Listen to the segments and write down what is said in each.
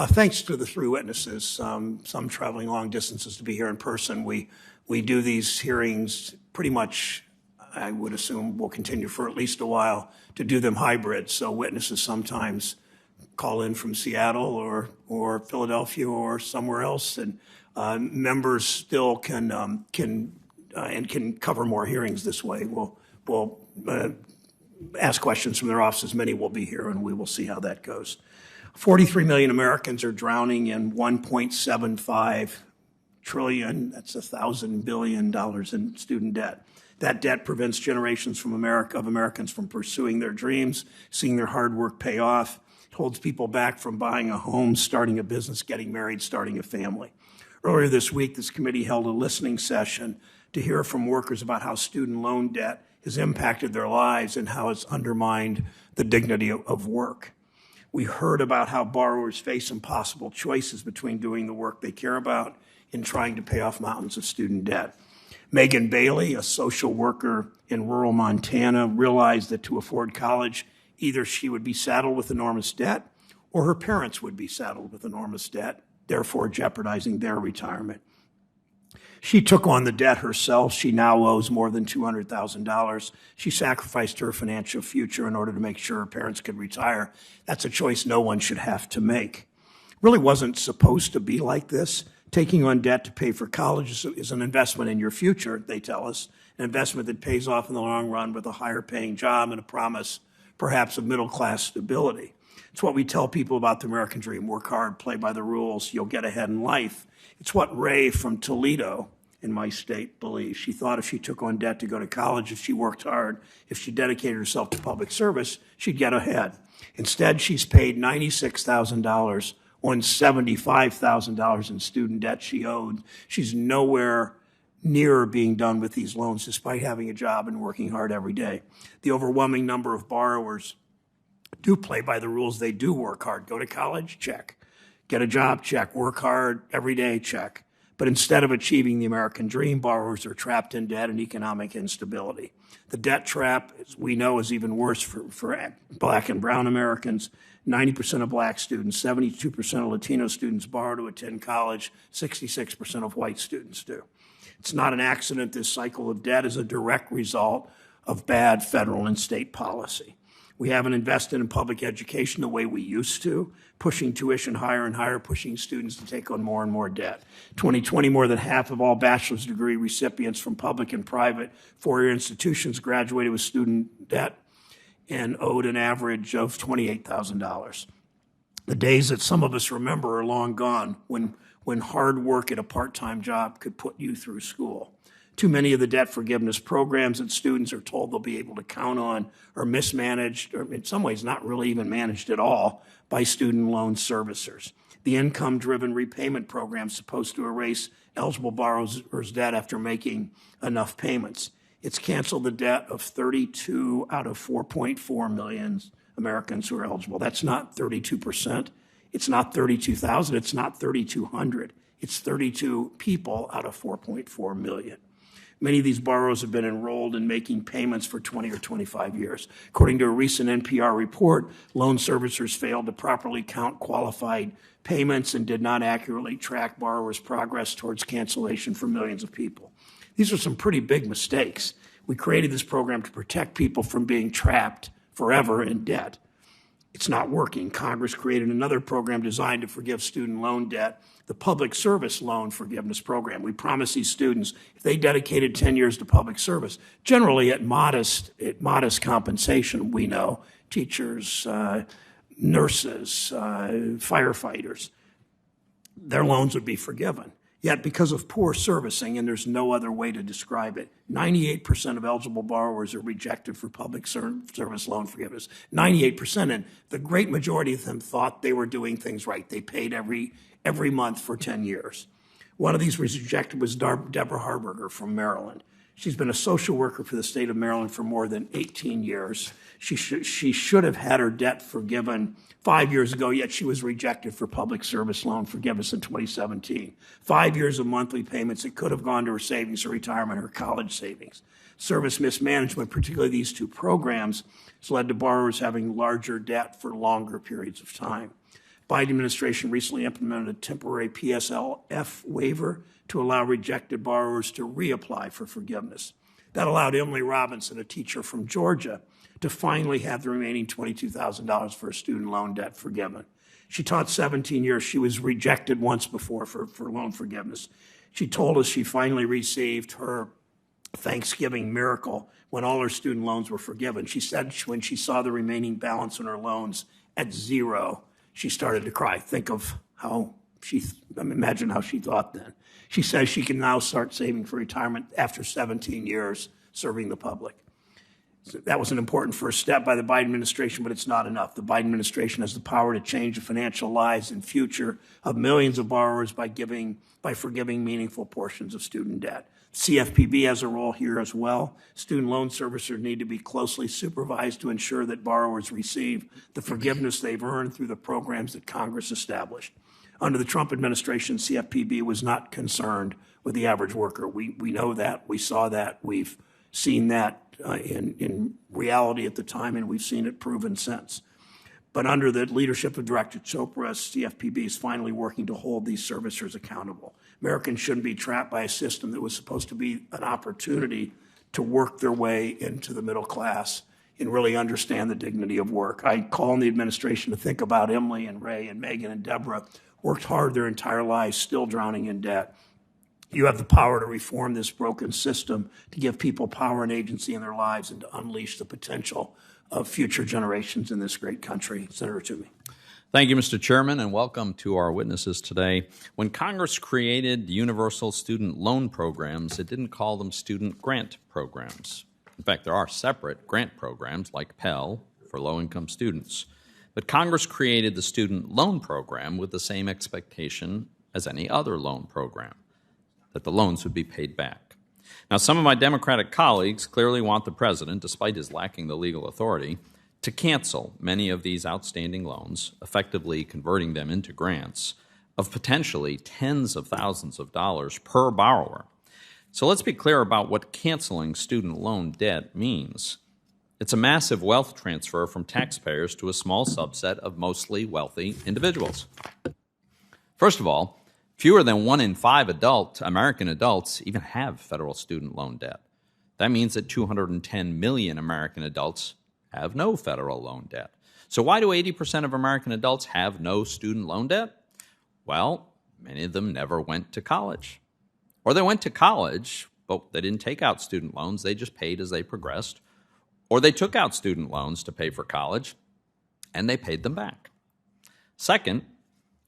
Thanks to the three witnesses, some traveling long distances to be here in person. We do these hearings pretty much, I would assume we'll continue for at least a while to do them hybrid. So witnesses sometimes call in from Seattle or Philadelphia or somewhere else, and members still can cover more hearings this way. We'll ask questions from their offices. Many will be here, and we will see how that goes. 43 million Americans are drowning in 1.75 trillion, that's $1,000 billion in student debt. That debt prevents generations of Americans from pursuing their dreams, seeing their hard work pay off. It holds people back from buying a home, starting a business, getting married, starting a family. Earlier this week, this committee held a listening session to hear from workers about how student loan debt has impacted their lives and how it's undermined the dignity of work. We heard about how borrowers face impossible choices between doing the work they care about and trying to pay off mountains of student debt. Megan Bailey, a social worker in rural Montana, realized that to afford college, either she would be saddled with enormous debt or her parents would be saddled with enormous debt, therefore jeopardizing their retirement. She took on the debt herself. She now owes more than $200,000. She sacrificed her financial future in order to make sure her parents could retire. That's a choice no one should have to make. It really wasn't supposed to be like this. Taking on debt to pay for college is an investment in your future, they tell us, an investment that pays off in the long run with a higher paying job and a promise, perhaps, of middle-class stability. It's what we tell people about the American dream. Work hard, play by the rules, you'll get ahead in life. It's what Ray from Toledo, in my state, believes. She thought if she took on debt to go to college, if she worked hard, if she dedicated herself to public service, she'd get ahead. Instead, she's paid $96,000 on $75,000 in student debt she owed. She's nowhere near being done with these loans despite having a job and working hard every day. The overwhelming number of borrowers do play by the rules. They do work hard. Go to college? Check. Get a job? Check. Work hard every day? Check. But instead of achieving the American dream, borrowers are trapped in debt and economic instability. The debt trap, as we know, is even worse for Black and brown Americans. 90% of Black students, 72% of Latino students borrow to attend college, 66% of white students do. It's not an accident. This cycle of debt is a direct result of bad federal and state policy. We haven't invested in public education the way we used to, pushing tuition higher and higher, pushing students to take on more and more debt. 2020, more than half of all bachelor's degree recipients from public and private four-year institutions graduated with student debt and owed an average of $28,000. The days that some of us remember are long gone when hard work at a part-time job could put you through school. Too many of the debt forgiveness programs that students are told they'll be able to count on are mismanaged, or in some ways not really even managed at all, by student loan servicers. The income-driven repayment program is supposed to erase eligible borrowers' debt after making enough payments. It's canceled the debt of 32 out of 4.4 million Americans who are eligible. That's not 32%. It's not 32,000. It's not 3,200. It's 32 people out of 4.4 million. Many of these borrowers have been enrolled in making payments for 20 or 25 years. According to a recent NPR report, loan servicers failed to properly count qualified payments and did not accurately track borrowers' progress towards cancellation for millions of people. These are some pretty big mistakes. We created this program to protect people from being trapped forever in debt. It's not working. Congress created another program designed to forgive student loan debt, the Public Service Loan Forgiveness Program. We promised these students, if they dedicated 10 years to public service, generally at modest compensation, we know, teachers, nurses, firefighters, their loans would be forgiven. Yet because of poor servicing, and there's no other way to describe it, 98% of eligible borrowers are rejected for public service loan forgiveness. 98%, and the great majority of them thought they were doing things right. They paid every month for 10 years. One of these was rejected was Deborah Harberger from Maryland. She's been a social worker for the state of Maryland for more than 18 years. She should have had her debt forgiven 5 years ago, yet she was rejected for public service loan forgiveness in 2017. 5 years of monthly payments that could have gone to her savings, her retirement, her college savings. Service mismanagement, particularly these two programs, has led to borrowers having larger debt for longer periods of time. Biden administration recently implemented a temporary PSLF waiver to allow rejected borrowers to reapply for forgiveness. That allowed Emily Robinson, a teacher from Georgia, to finally have the remaining $22,000 for her student loan debt forgiven. She taught 17 years. She was rejected once before for loan forgiveness. She told us she finally received her Thanksgiving miracle when all her student loans were forgiven. She said when she saw the remaining balance on her loans at zero, she started to cry. Think of how imagine how she thought then. She says she can now start saving for retirement after 17 years serving the public. So that was an important first step by the Biden administration, but it's not enough. The Biden administration has the power to change the financial lives and future of millions of borrowers by forgiving meaningful portions of student debt. CFPB has a role here as well. Student loan servicers need to be closely supervised to ensure that borrowers receive the forgiveness they've earned through the programs that Congress established. Under the Trump administration, CFPB was not concerned with the average worker. We know that. We saw that. We've seen that in reality at the time, and we've seen it proven since. But under the leadership of Director Chopra, CFPB is finally working to hold these servicers accountable. Americans shouldn't be trapped by a system that was supposed to be an opportunity to work their way into the middle class and really understand the dignity of work. I call on the administration to think about Emily and Ray and Megan and Deborah, worked hard their entire lives, still drowning in debt. You have the power to reform this broken system, to give people power and agency in their lives, and to unleash the potential of future generations in this great country. Senator Toomey. Thank you, Mr. Chairman, and welcome to our witnesses today. When Congress created universal student loan programs, it didn't call them student grant programs. In fact, there are separate grant programs like Pell for low-income students. But Congress created the student loan program with the same expectation as any other loan program, that the loans would be paid back. Now, some of my Democratic colleagues clearly want the president, despite his lacking the legal authority, to cancel many of these outstanding loans, effectively converting them into grants of potentially tens of thousands of dollars per borrower. So let's be clear about what canceling student loan debt means. It's a massive wealth transfer from taxpayers to a small subset of mostly wealthy individuals. First of all, fewer than 1 in 5 American adults even have federal student loan debt. That means that 210 million American adults have no federal loan debt. So why do 80% of American adults have no student loan debt? Well, many of them never went to college. Or they went to college, but they didn't take out student loans. They just paid as they progressed. Or they took out student loans to pay for college, and they paid them back. Second,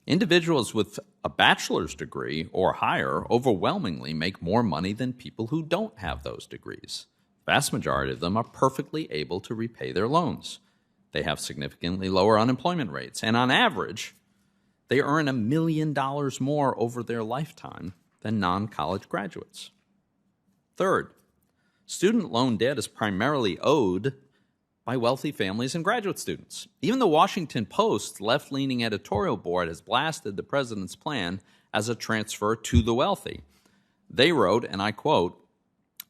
individuals with a bachelor's degree or higher overwhelmingly make more money than people who don't have those degrees. The vast majority of them are perfectly able to repay their loans. They have significantly lower unemployment rates, and on average, they earn $1 million more over their lifetime than non-college graduates. Third, student loan debt is primarily owed by wealthy families and graduate students. Even the Washington Post's left-leaning editorial board has blasted the president's plan as a transfer to the wealthy. They wrote, and I quote,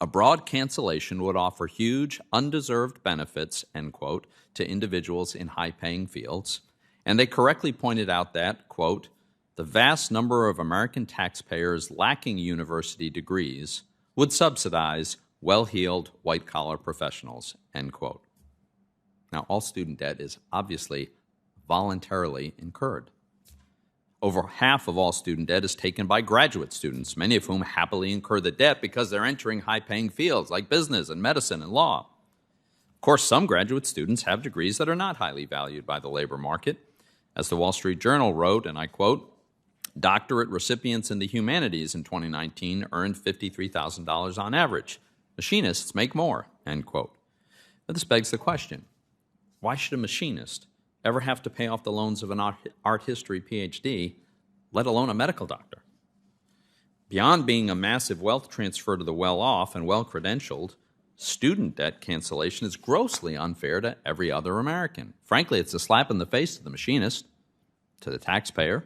"A broad cancellation would offer huge, undeserved benefits," end quote, to individuals in high-paying fields. And they correctly pointed out that, quote, "the vast number of American taxpayers lacking university degrees would subsidize well-heeled white-collar professionals," end quote. Now, all student debt is obviously voluntarily incurred. Over half of all student debt is taken by graduate students, many of whom happily incur the debt because they're entering high-paying fields like business and medicine and law. Of course, some graduate students have degrees that are not highly valued by the labor market. As the Wall Street Journal wrote, and I quote, "Doctorate recipients in the humanities in 2019 earned $53,000 on average. Machinists make more," end quote. But this begs the question, why should a machinist ever have to pay off the loans of an art history PhD, let alone a medical doctor? Beyond being a massive wealth transfer to the well-off and well-credentialed, student debt cancellation is grossly unfair to every other American. Frankly, it's a slap in the face to the machinist, to the taxpayer,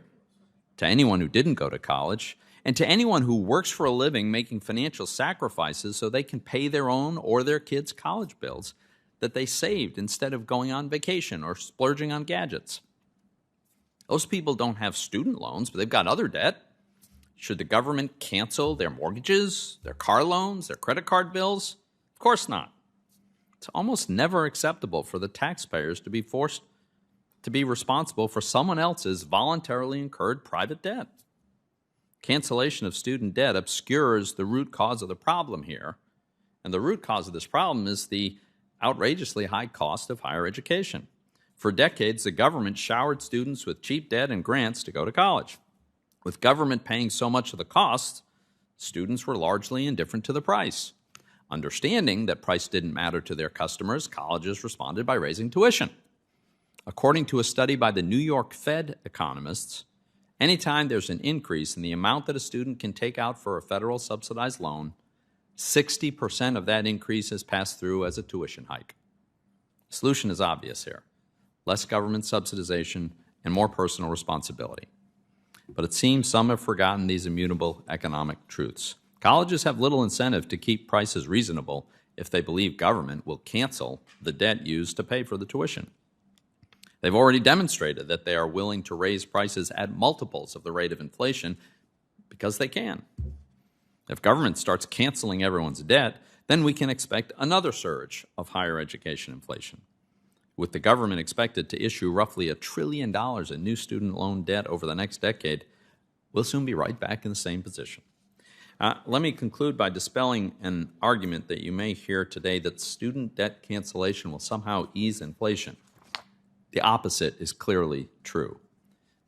to anyone who didn't go to college, and to anyone who works for a living making financial sacrifices so they can pay their own or their kids' college bills that they saved instead of going on vacation or splurging on gadgets. Those people don't have student loans, but they've got other debt. Should the government cancel their mortgages, their car loans, their credit card bills? Of course not. It's almost never acceptable for the taxpayers to be forced to be responsible for someone else's voluntarily incurred private debt. Cancellation of student debt obscures the root cause of the problem here, and the root cause of this problem is the outrageously high cost of higher education. For decades, the government showered students with cheap debt and grants to go to college. With government paying so much of the cost, students were largely indifferent to the price. Understanding that price didn't matter to their customers, colleges responded by raising tuition. According to a study by the New York Fed economists, anytime there's an increase in the amount that a student can take out for a federal subsidized loan, 60% of that increase is passed through as a tuition hike. The solution is obvious here: less government subsidization and more personal responsibility. But it seems some have forgotten these immutable economic truths. Colleges have little incentive to keep prices reasonable if they believe government will cancel the debt used to pay for the tuition. They've already demonstrated that they are willing to raise prices at multiples of the rate of inflation because they can. If government starts canceling everyone's debt, then we can expect another surge of higher education inflation. With the government expected to issue roughly $1 trillion in new student loan debt over the next decade, we'll soon be right back in the same position. Let me conclude by dispelling an argument that you may hear today that student debt cancellation will somehow ease inflation. The opposite is clearly true.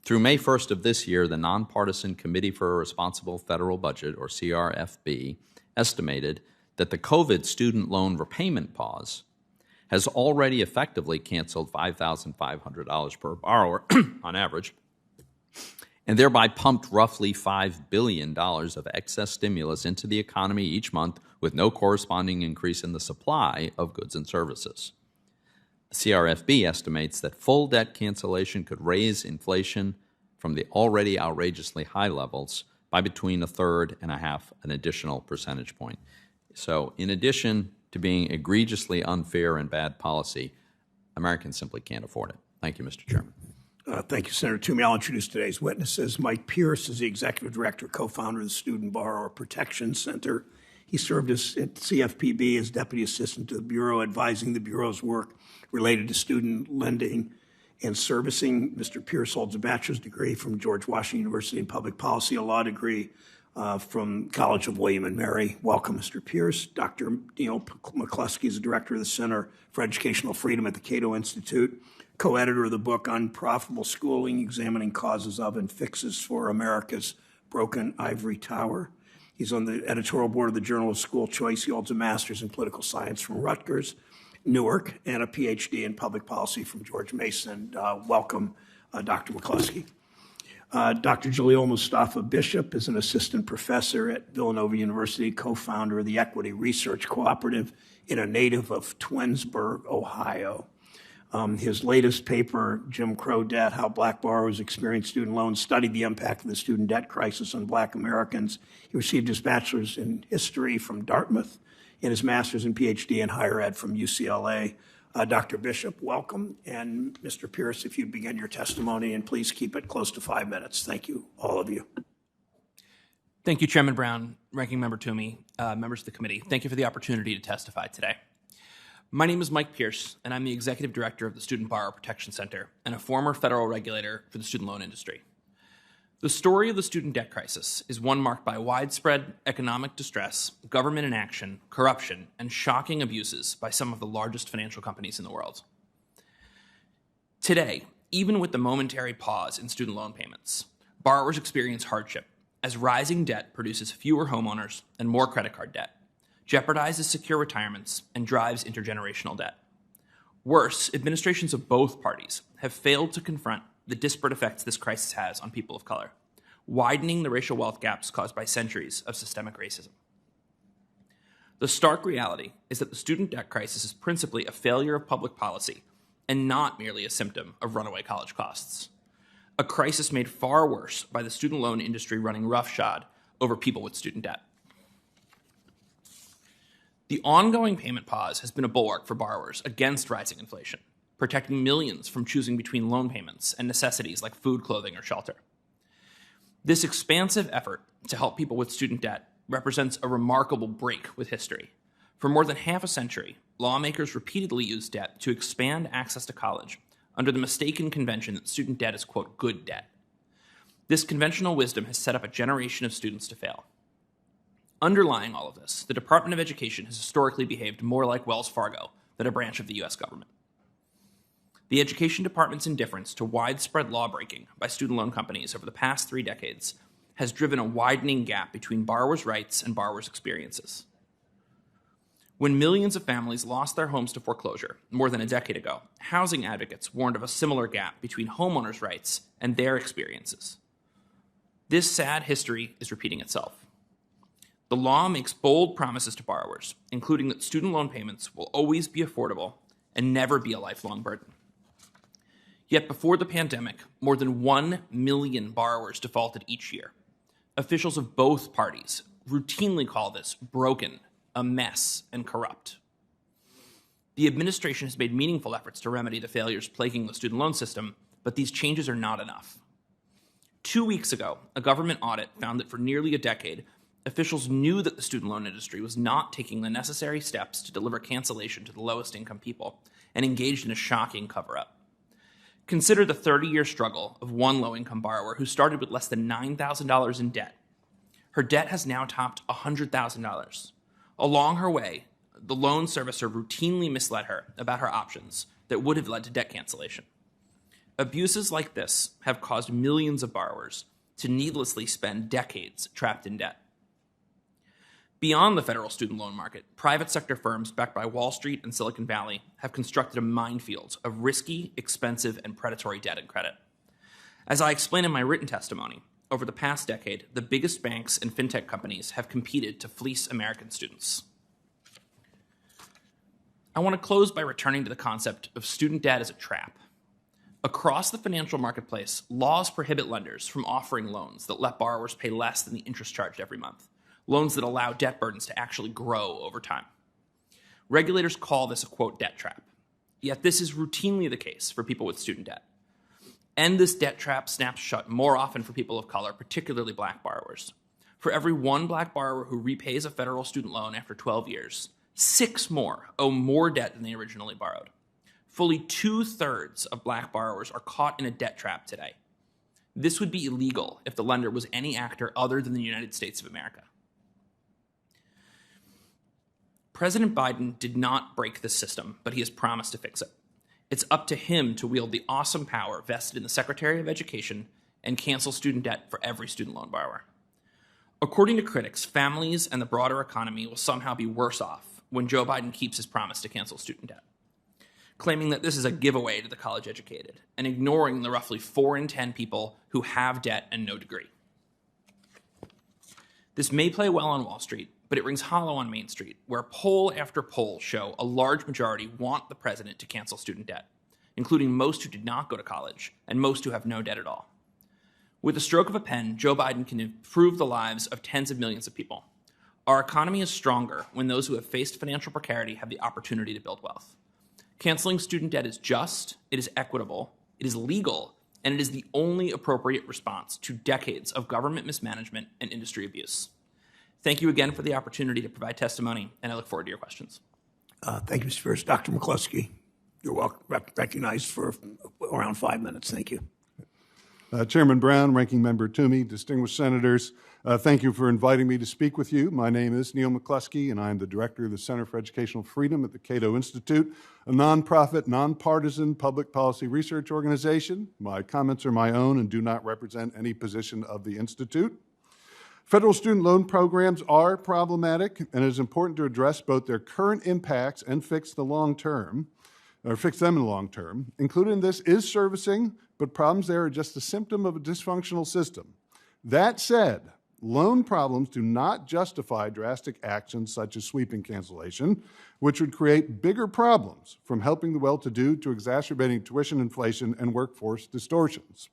Through May 1st of this year, the Nonpartisan Committee for a Responsible Federal Budget, or CRFB, estimated that the COVID student loan repayment pause has already effectively canceled $5,500 per borrower on average, and thereby pumped roughly $5 billion of excess stimulus into the economy each month with no corresponding increase in the supply of goods and services. The CRFB estimates that full debt cancellation could raise inflation from the already outrageously high levels by between 1/3 and 1/2 an additional percentage point. So in addition to being egregiously unfair and bad policy, Americans simply can't afford it. Thank you, Mr. Chairman. Thank you, Senator Toomey. I'll introduce today's witnesses. Mike Pearce is the Executive Director, co-founder of the Student Borrower Protection Center. He served at CFPB as Deputy Assistant to the Bureau, advising the Bureau's work related to student lending and servicing. Mr. Pearce holds a bachelor's degree from George Washington University in Public Policy, a law degree from College of William and Mary. Welcome, Mr. Pearce. Dr. Neil Mccloskey is the Director of the Center for Educational Freedom at the Cato Institute, co-editor of the book Unprofitable Schooling, Examining Causes of and Fixes for America's Broken Ivory Tower. He's on the editorial board of the Journal of School Choice. He holds a master's in political science from Rutgers, Newark, and a PhD in public policy from George Mason. Welcome, Dr. Mccloskey. Dr. Jaleel Mustafa Bishop is an assistant professor at Villanova University, co-founder of the Equity Research Cooperative, and a native of Twinsburg, Ohio. His latest paper, Jim Crow Debt, How Black Borrowers Experience Student Loans, studied the impact of the student debt crisis on Black Americans. He received his bachelor's in history from Dartmouth and his master's and PhD in higher ed from UCLA. Dr. Bishop, welcome. And Mr. Pearce, if you'd begin your testimony, and please keep it close to 5 minutes. Thank you, all of you. Thank you, Chairman Brown, Ranking Member Toomey, members of the committee. Thank you for the opportunity to testify today. My name is Mike Pearce, and I'm the Executive Director of the Student Borrower Protection Center and a former federal regulator for the student loan industry. The story of the student debt crisis is one marked by widespread economic distress, government inaction, corruption, and shocking abuses by some of the largest financial companies in the world. Today, even with the momentary pause in student loan payments, borrowers experience hardship as rising debt produces fewer homeowners and more credit card debt, jeopardizes secure retirements, and drives intergenerational debt. Worse, administrations of both parties have failed to confront the disparate effects this crisis has on people of color, widening the racial wealth gaps caused by centuries of systemic racism. The stark reality is that the student debt crisis is principally a failure of public policy and not merely a symptom of runaway college costs. A crisis made far worse by the student loan industry running roughshod over people with student debt. The ongoing payment pause has been a bulwark for borrowers against rising inflation. protecting millions from choosing between loan payments and necessities like food, clothing, or shelter. This expansive effort to help people with student debt represents a remarkable break with history. For more than half a century, lawmakers repeatedly used debt to expand access to college under the mistaken convention that student debt is, quote, good debt. This conventional wisdom has set up a generation of students to fail. Underlying all of this, the Department of Education has historically behaved more like Wells Fargo than a branch of the U.S. government. The Education Department's indifference to widespread law-breaking by student loan companies over the past 3 decades has driven a widening gap between borrowers' rights and borrowers' experiences. When millions of families lost their homes to foreclosure more than a decade ago, housing advocates warned of a similar gap between homeowners' rights and their experiences. This sad history is repeating itself. The law makes bold promises to borrowers, including that student loan payments will always be affordable and never be a lifelong burden. Yet before the pandemic, more than 1 million borrowers defaulted each year. Officials of both parties routinely call this broken, a mess, and corrupt. The administration has made meaningful efforts to remedy the failures plaguing the student loan system, but these changes are not enough. 2 weeks ago, a government audit found that for nearly a decade, officials knew that the student loan industry was not taking the necessary steps to deliver cancellation to the lowest income people and engaged in a shocking cover-up. Consider the 30-year struggle of one low-income borrower who started with less than $9,000 in debt. Her debt has now topped $100,000. Along her way, the loan servicer routinely misled her about her options that would have led to debt cancellation. Abuses like this have caused millions of borrowers to needlessly spend decades trapped in debt. Beyond the federal student loan market, private sector firms backed by Wall Street and Silicon Valley have constructed a minefield of risky, expensive, and predatory debt and credit. As I explain in my written testimony, over the past decade, the biggest banks and fintech companies have competed to fleece American students. I want to close by returning to the concept of student debt as a trap. Across the financial marketplace, laws prohibit lenders from offering loans that let borrowers pay less than the interest charged every month, loans that allow debt burdens to actually grow over time. Regulators call this a, quote, debt trap. Yet this is routinely the case for people with student debt. And this debt trap snaps shut more often for people of color, particularly black borrowers. For every one black borrower who repays a federal student loan after 12 years, 6 more owe more debt than they originally borrowed. Fully 2/3 of black borrowers are caught in a debt trap today. This would be illegal if the lender was any actor other than the United States of America. President Biden did not break this system, but he has promised to fix it. It's up to him to wield the awesome power vested in the Secretary of Education and cancel student debt for every student loan borrower. According to critics, families and the broader economy will somehow be worse off when Joe Biden keeps his promise to cancel student debt, claiming that this is a giveaway to the college educated and ignoring the roughly 4 in 10 people who have debt and no degree. This may play well on Wall Street, but it rings hollow on Main Street, where poll after poll show a large majority want the president to cancel student debt, including most who did not go to college and most who have no debt at all. With a stroke of a pen, Joe Biden can improve the lives of tens of millions of people. Our economy is stronger when those who have faced financial precarity have the opportunity to build wealth. Canceling student debt is just, it is equitable, it is legal, and it is the only appropriate response to decades of government mismanagement and industry abuse. Thank you again for the opportunity to provide testimony, and I look forward to your questions. Thank you, Mr. Pearce. Dr. Mccloskey, you're welcome, recognized for around 5 minutes. Thank you. Chairman Brown, Ranking Member Toomey, distinguished senators, thank you for inviting me to speak with you. My name is Neil Mccloskey, and I am the director of the Center for Educational Freedom at the Cato Institute, a nonprofit, nonpartisan public policy research organization. My comments are my own and do not represent any position of the Institute. Federal student loan programs are problematic, and it is important to address both their current impacts and fix them in the long term. Included in this is servicing, but problems there are just a symptom of a dysfunctional system. That said, loan problems do not justify drastic actions such as sweeping cancellation, which would create bigger problems, from helping the well-to-do to exacerbating tuition inflation and workforce distortions.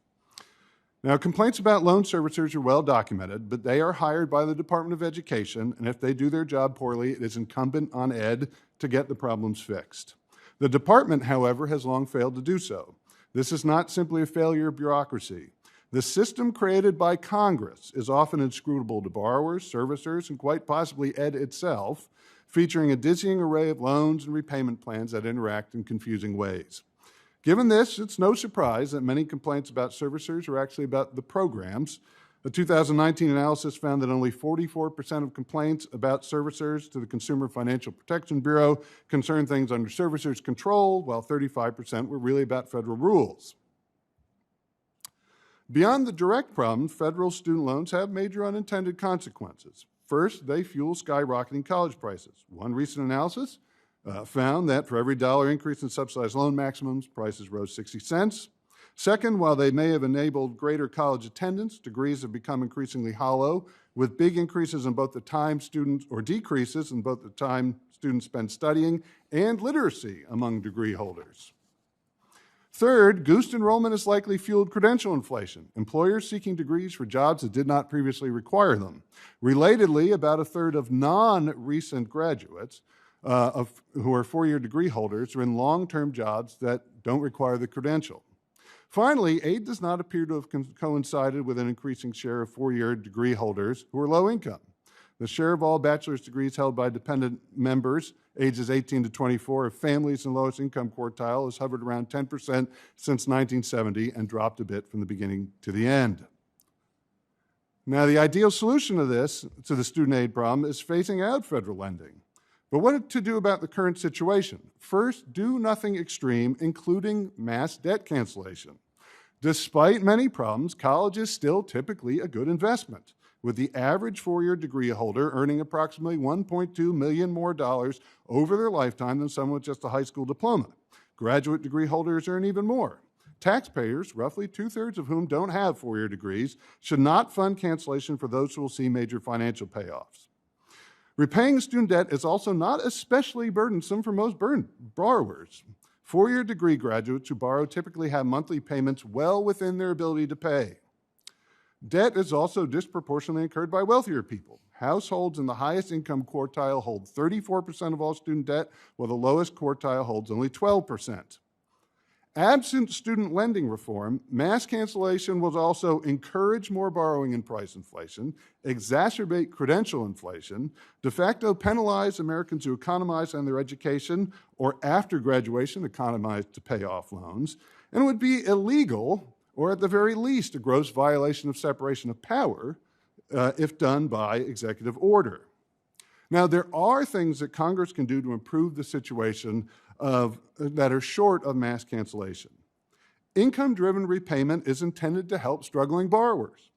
Now, complaints about loan servicers are well documented, but they are hired by the Department of Education, and if they do their job poorly, it is incumbent on Ed to get the problems fixed. The department, however, has long failed to do so. This is not simply a failure of bureaucracy. The system created by Congress is often inscrutable to borrowers, servicers, and quite possibly Ed itself, featuring a dizzying array of loans and repayment plans that interact in confusing ways. Given this, it's no surprise that many complaints about servicers are actually about the programs. A 2019 analysis found that only 44% of complaints about servicers to the Consumer Financial Protection Bureau concerned things under servicers' control, while 35% were really about federal rules. Beyond the direct problem, federal student loans have major unintended consequences. First, they fuel skyrocketing college prices. One recent analysis found that for every dollar increase in subsidized loan maximums, prices rose 60 cents. Second, while they may have enabled greater college attendance, degrees have become increasingly hollow, with big increases in both the time students, or decreases in both the time students spend studying and literacy among degree holders. Third, goosed enrollment has likely fueled credential inflation, employers seeking degrees for jobs that did not previously require them. Relatedly, about a third of non-recent graduates who are four-year degree holders are in long-term jobs that don't require the credential. Finally, aid does not appear to have coincided with an increasing share of four-year degree holders who are low income. The share of all bachelor's degrees held by dependent members ages 18 to 24 of families in the lowest income quartile has hovered around 10% since 1970 and dropped a bit from the beginning to the end. Now, the ideal solution to the student aid problem, is phasing out federal lending. But what to do about the current situation? First, do nothing extreme, including mass debt cancellation. Despite many problems, college is still typically a good investment, with the average four-year degree holder earning approximately $1.2 million more over their lifetime than someone with just a high school diploma. Graduate degree holders earn even more. Taxpayers, roughly two-thirds of whom don't have four-year degrees, should not fund cancellation for those who will see major financial payoffs. Repaying student debt is also not especially burdensome for most borrowers. Four-year degree graduates who borrow typically have monthly payments well within their ability to pay. Debt is also disproportionately incurred by wealthier people. Households in the highest income quartile hold 34% of all student debt, while the lowest quartile holds only 12%. Absent student lending reform, mass cancellation will also encourage more borrowing and price inflation, exacerbate credential inflation, de facto penalize Americans who economize on their education or after graduation economize to pay off loans, and would be illegal, or at the very least a gross violation of separation of power if done by executive order. Now, there are things that Congress can do to improve the situation that are short of mass cancellation. Income-driven repayment is intended to help struggling borrowers.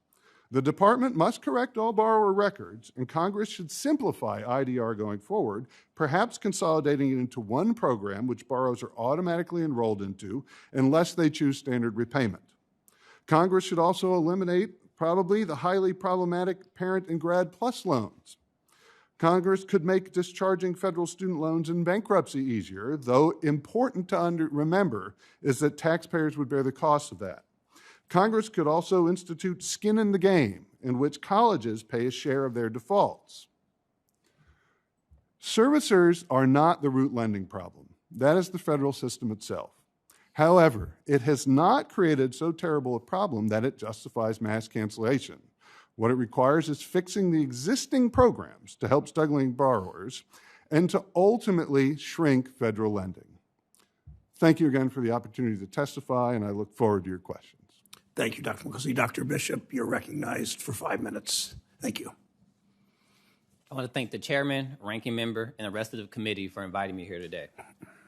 The department must correct all borrower records, and Congress should simplify IDR going forward, perhaps consolidating it into one program which borrowers are automatically enrolled into unless they choose standard repayment. Congress should also eliminate probably the highly problematic parent and grad plus loans. Congress could make discharging federal student loans in bankruptcy easier, though important to remember is that taxpayers would bear the cost of that. Congress could also institute skin in the game, in which colleges pay a share of their defaults. Servicers are not the root lending problem. That is the federal system itself. However, it has not created so terrible a problem that it justifies mass cancellation. What it requires is fixing the existing programs to help struggling borrowers and to ultimately shrink federal lending. Thank you again for the opportunity to testify, and I look forward to your questions. Thank you, Dr. Mccloskey. Dr. Bishop, you're recognized for 5 minutes. Thank you. I want to thank the chairman, ranking member, and the rest of the committee for inviting me here today.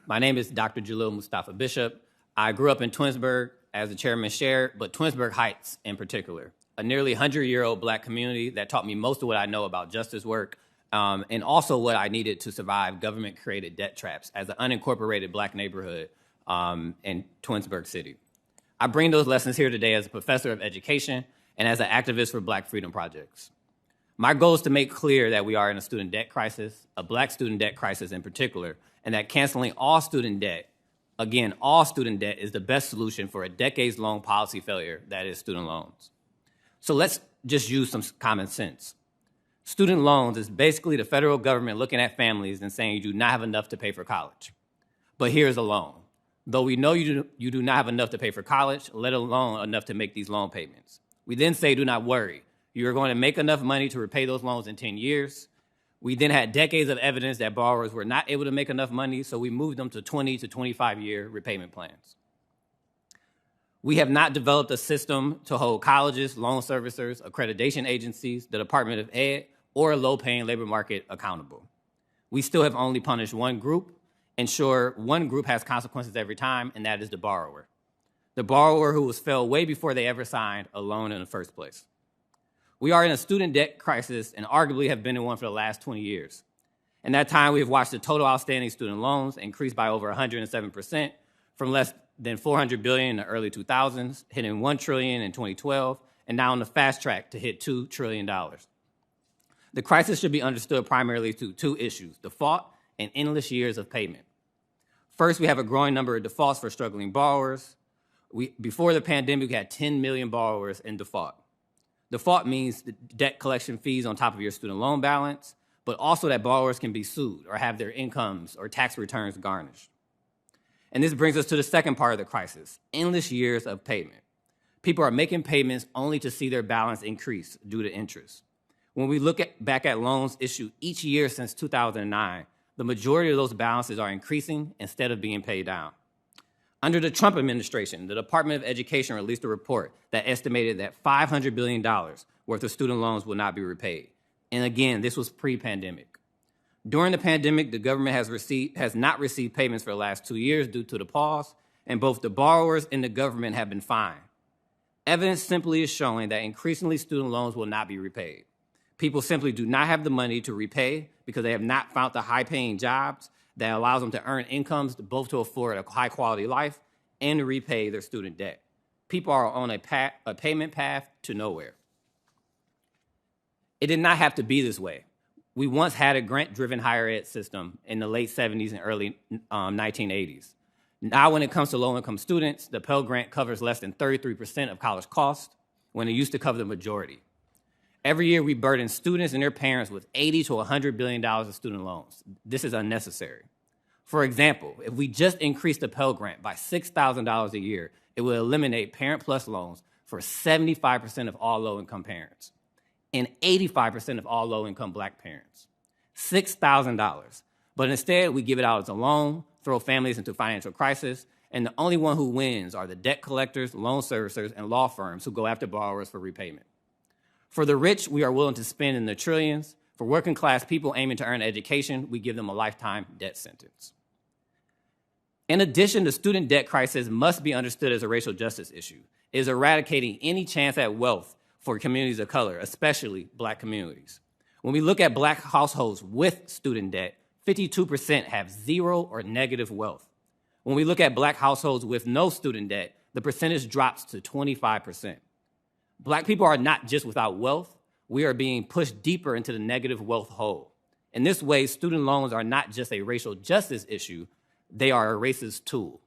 My name is Dr. Jalil Mustafa Bishop. I grew up in Twinsburg, as the chairman shared, but Twinsburg Heights in particular, a nearly 100-year-old black community that taught me most of what I know about justice work and also what I needed to survive government-created debt traps as an unincorporated black neighborhood in Twinsburg City. I bring those lessons here today as a professor of education and as an activist for Black Freedom Projects. My goal is to make clear that we are in a student debt crisis, a black student debt crisis in particular, and that canceling all student debt, again, all student debt, is the best solution for a decades-long policy failure that is student loans. So let's just use some common sense. Student loans is basically the federal government looking at families and saying you do not have enough to pay for college. but here's a loan. Though we know you do not have enough to pay for college, let alone enough to make these loan payments. We then say, do not worry. You are going to make enough money to repay those loans in 10 years. We then had decades of evidence that borrowers were not able to make enough money, so we moved them to 20 to 25-year repayment plans. We have not developed a system to hold colleges, loan servicers, accreditation agencies, the Department of Ed, or a low-paying labor market accountable. We still have only punished one group. Ensure one group has consequences every time, and that is the borrower. The borrower who was failed way before they ever signed a loan in the first place. We are in a student debt crisis and arguably have been in one for the last 20 years. In that time, we have watched the total outstanding student loans increase by over 107%, from less than $400 billion in the early 2000s, hitting $1 trillion in 2012, and now on the fast track to hit $2 trillion. The crisis should be understood primarily through two issues: default and endless years of payment. First, we have a growing number of defaults for struggling borrowers. Before the pandemic, we had 10 million borrowers in default. Default means the debt collection fees on top of your student loan balance, but also that borrowers can be sued or have their incomes or tax returns garnished. And this brings us to the second part of the crisis: endless years of payment. People are making payments only to see their balance increase due to interest. When we look back at loans issued each year since 2009, the majority of those balances are increasing instead of being paid down. Under the Trump administration, the Department of Education released a report that estimated that $500 billion worth of student loans will not be repaid. And again, this was pre-pandemic. During the pandemic, the government has not received payments for the last 2 years due to the pause, and both the borrowers and the government have been fined. Evidence simply is showing that increasingly student loans will not be repaid. People simply do not have the money to repay because they have not found the high-paying jobs that allows them to earn incomes both to afford a high-quality life and to repay their student debt. People are on a payment path to nowhere. It did not have to be this way. We once had a grant-driven higher ed system in the late 70s and early 1980s. Now when it comes to low-income students, the Pell Grant covers less than 33% of college costs when it used to cover the majority. Every year, we burden students and their parents with $80 to $100 billion of student loans. This is unnecessary. For example, if we just increased the Pell Grant by $6,000 a year, it would eliminate Parent Plus loans for 75% of all low-income parents and 85% of all low-income Black parents. $6,000. But instead, we give it out as a loan, throw families into financial crisis, and the only one who wins are the debt collectors, loan servicers, and law firms who go after borrowers for repayment. For the rich, we are willing to spend in the trillions. For working class people aiming to earn education, we give them a lifetime debt sentence. In addition, the student debt crisis must be understood as a racial justice issue. It is eradicating any chance at wealth for communities of color, especially Black communities. When we look at Black households with student debt, 52% have zero or negative wealth. When we look at Black households with no student debt, the percentage drops to 25%. Black people are not just without wealth, we are being pushed deeper into the negative wealth hole. In this way, student loans are not just a racial justice issue, they are a racist tool.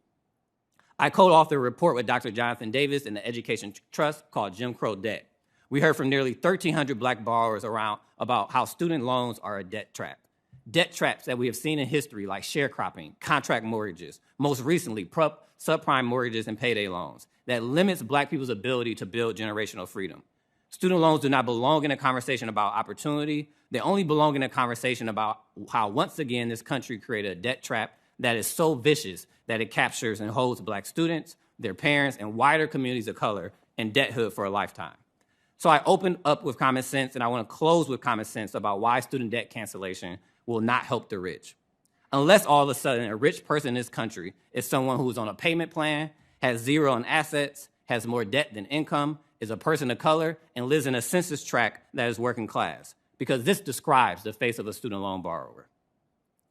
I co-authored a report with Dr. Jonathan Davis and the Education Trust called Jim Crow Debt. We heard from nearly 1,300 Black borrowers about how student loans are a debt trap. Debt traps that we have seen in history like sharecropping, contract mortgages, most recently subprime mortgages and payday loans that limits Black people's ability to build generational freedom. Student loans do not belong in a conversation about opportunity. They only belong in a conversation about how, once again, this country created a debt trap that is so vicious that it captures and holds Black students, their parents, and wider communities of color in debthood for a lifetime. So I opened up with common sense, and I want to close with common sense about why student debt cancellation will not help the rich. Unless all of a sudden a rich person in this country is someone who's on a payment plan, has zero in assets, has more debt than income, is a person of color, and lives in a census tract that is working class, because this describes the face of a student loan borrower.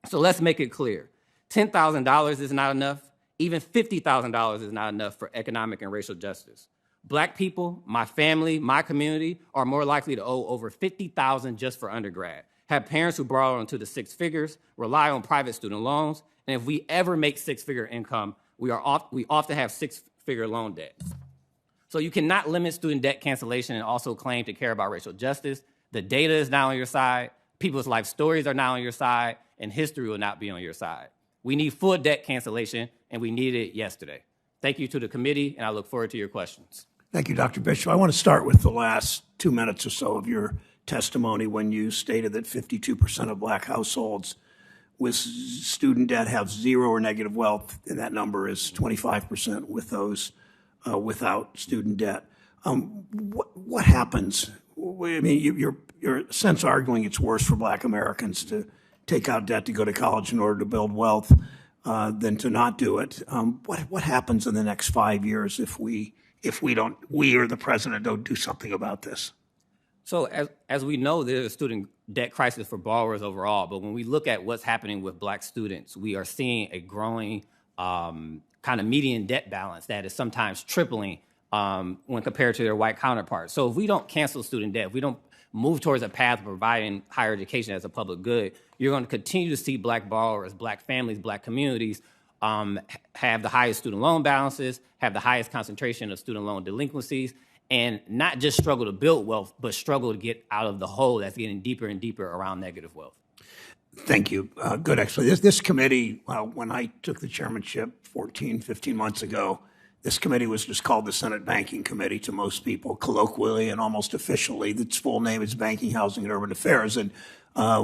So let's make it clear. $10,000 is not enough. Even $50,000 is not enough for economic and racial justice. Black people, my family, my community, are more likely to owe over $50,000 just for undergrad, have parents who borrow into the six figures, rely on private student loans, and if we ever make six-figure income, we often have six-figure loan debt. So you cannot limit student debt cancellation and also claim to care about racial justice. The data is now on your side, people's life stories are now on your side, and history will not be on your side. We need full debt cancellation, and we need it yesterday. Thank you to the committee, and I look forward to your questions. Thank you, Dr. Bishop. I want to start with the last 2 minutes or so of your testimony when you stated that 52% of black households with student debt have zero or negative wealth, and that number is 25% with those without student debt. What happens? I mean, you're since arguing it's worse for black Americans to take out debt to go to college in order to build wealth than to not do it. What happens in the next 5 years if we or the president don't do something about this? So as we know, there's a student debt crisis for borrowers overall, but when we look at what's happening with black students, we are seeing a growing kind of median debt balance that is sometimes tripling when compared to their white counterparts. So if we don't cancel student debt, if we don't move towards a path of providing higher education as a public good, you're going to continue to see black borrowers, black families, black communities have the highest student loan balances, have the highest concentration of student loan delinquencies, and not just struggle to build wealth, but struggle to get out of the hole that's getting deeper and deeper around negative wealth. Thank you. Good explanation. This committee, when I took the chairmanship 15 months ago, this committee was just called the Senate Banking Committee to most people, colloquially and almost officially. Its full name is Banking, Housing, and Urban Affairs. And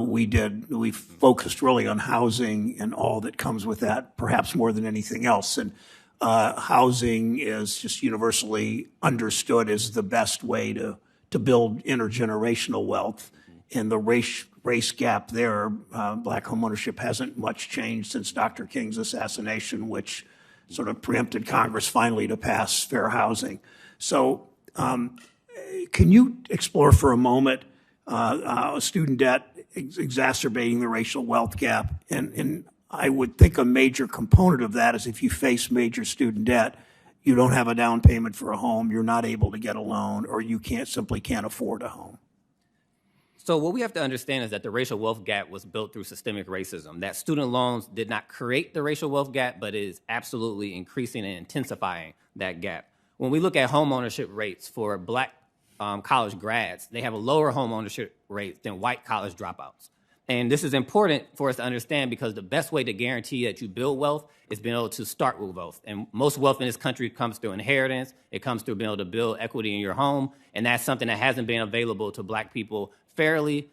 we focused really on housing and all that comes with that, perhaps more than anything else. And housing is just universally understood as the best way to build intergenerational wealth. And the race gap there, black homeownership hasn't much changed since Dr. King's assassination, which sort of preempted Congress finally to pass fair housing. So can you explore for a moment student debt exacerbating the racial wealth gap? And I would think a major component of that is if you face major student debt, you don't have a down payment for a home, you're not able to get a loan, or you simply can't afford a home. So what we have to understand is that the racial wealth gap was built through systemic racism, that student loans did not create the racial wealth gap, but it is absolutely increasing and intensifying that gap. When we look at home ownership rates for black college grads, they have a lower home ownership rate than white college dropouts. And this is important for us to understand because the best way to guarantee that you build wealth is being able to start with wealth. And most wealth in this country comes through inheritance. It comes through being able to build equity in your home. And that's something that hasn't been available to black people fairly,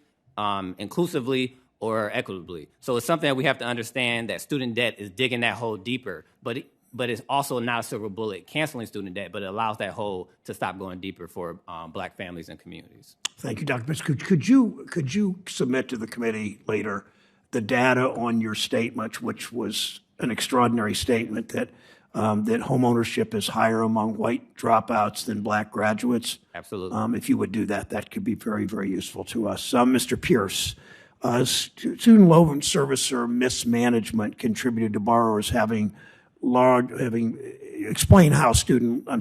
inclusively, or equitably. So it's something that we have to understand that student debt is digging that hole deeper, but it's also not a silver bullet canceling student debt, but it allows that hole to stop going deeper for black families and communities. Thank you, Dr. Pearce. Could you submit to the committee later the data on your statement, which was an extraordinary statement that home ownership is higher among white dropouts than black graduates? Absolutely. If you would do that, that could be very, very useful to us. Mr. Pearce, student loan servicer mismanagement contributed to borrowers explain how student loan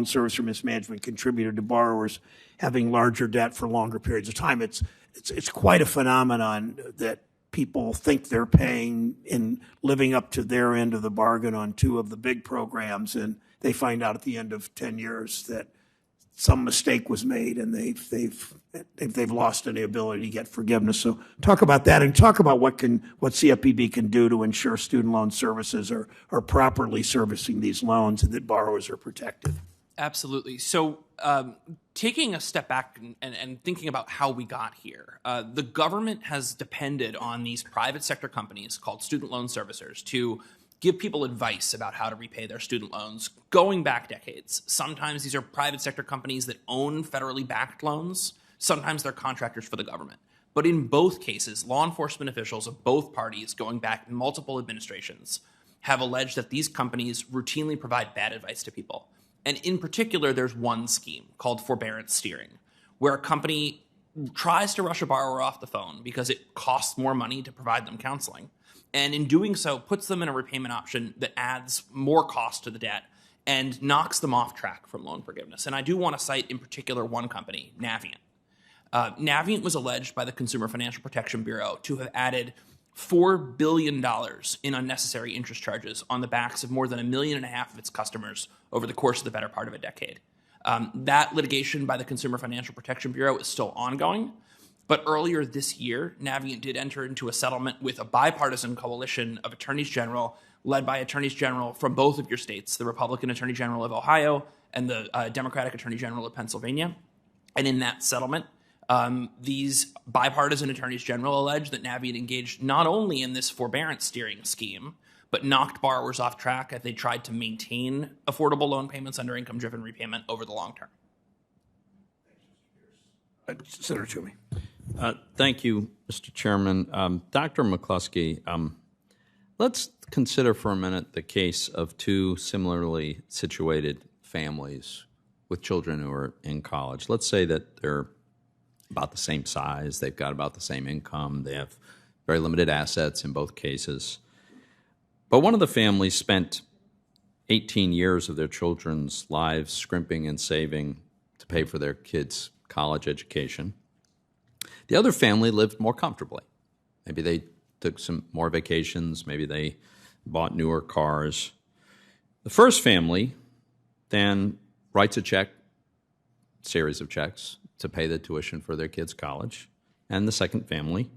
servicer mismanagement contributed to borrowers having larger debt for longer periods of time. It's quite a phenomenon that people think they're paying in living up to their end of the bargain on two of the big programs, and they find out at the end of 10 years that some mistake was made and they've lost any ability to get forgiveness. So talk about that and talk about what CFPB can do to ensure student loan services are properly servicing these loans and that borrowers are protected. Absolutely. So taking a step back and thinking about how we got here, the government has depended on these private sector companies called student loan servicers to give people advice about how to repay their student loans going back decades. Sometimes these are private sector companies that own federally backed loans. Sometimes they're contractors for the government. But in both cases, law enforcement officials of both parties going back multiple administrations have alleged that these companies routinely provide bad advice to people. And in particular, there's one scheme called Forbearance Steering, where a company tries to rush a borrower off the phone because it costs more money to provide them counseling. And in doing so, puts them in a repayment option that adds more cost to the debt and knocks them off track from loan forgiveness. And I do want to cite in particular one company, Navient. Navient was alleged by the Consumer Financial Protection Bureau to have added $4 billion in unnecessary interest charges on the backs of more than 1.5 million of its customers over the course of the better part of a decade. That litigation by the Consumer Financial Protection Bureau is still ongoing. But earlier this year, Navient did enter into a settlement with a bipartisan coalition of attorneys general led by attorneys general from both of your states, the Republican Attorney General of Ohio and the Democratic Attorney General of Pennsylvania. And in that settlement, these bipartisan attorneys general allege that Navient engaged not only in this forbearance steering scheme, but knocked borrowers off track as they tried to maintain affordable loan payments under income-driven repayment over the long term. Senator Toomey. Thank you, Mr. Chairman. Dr. Mccloskey, let's consider for a minute the case of two similarly situated families with children who are in college. Let's say that they're about the same size, they've got about the same income, they have very limited assets in both cases. But one of the families spent 18 years of their children's lives scrimping and saving to pay for their kids' college education. The other family lived more comfortably. Maybe they took some more vacations, maybe they bought newer cars. The first family then writes a check, series of checks, to pay the tuition for their kids' college. And the second family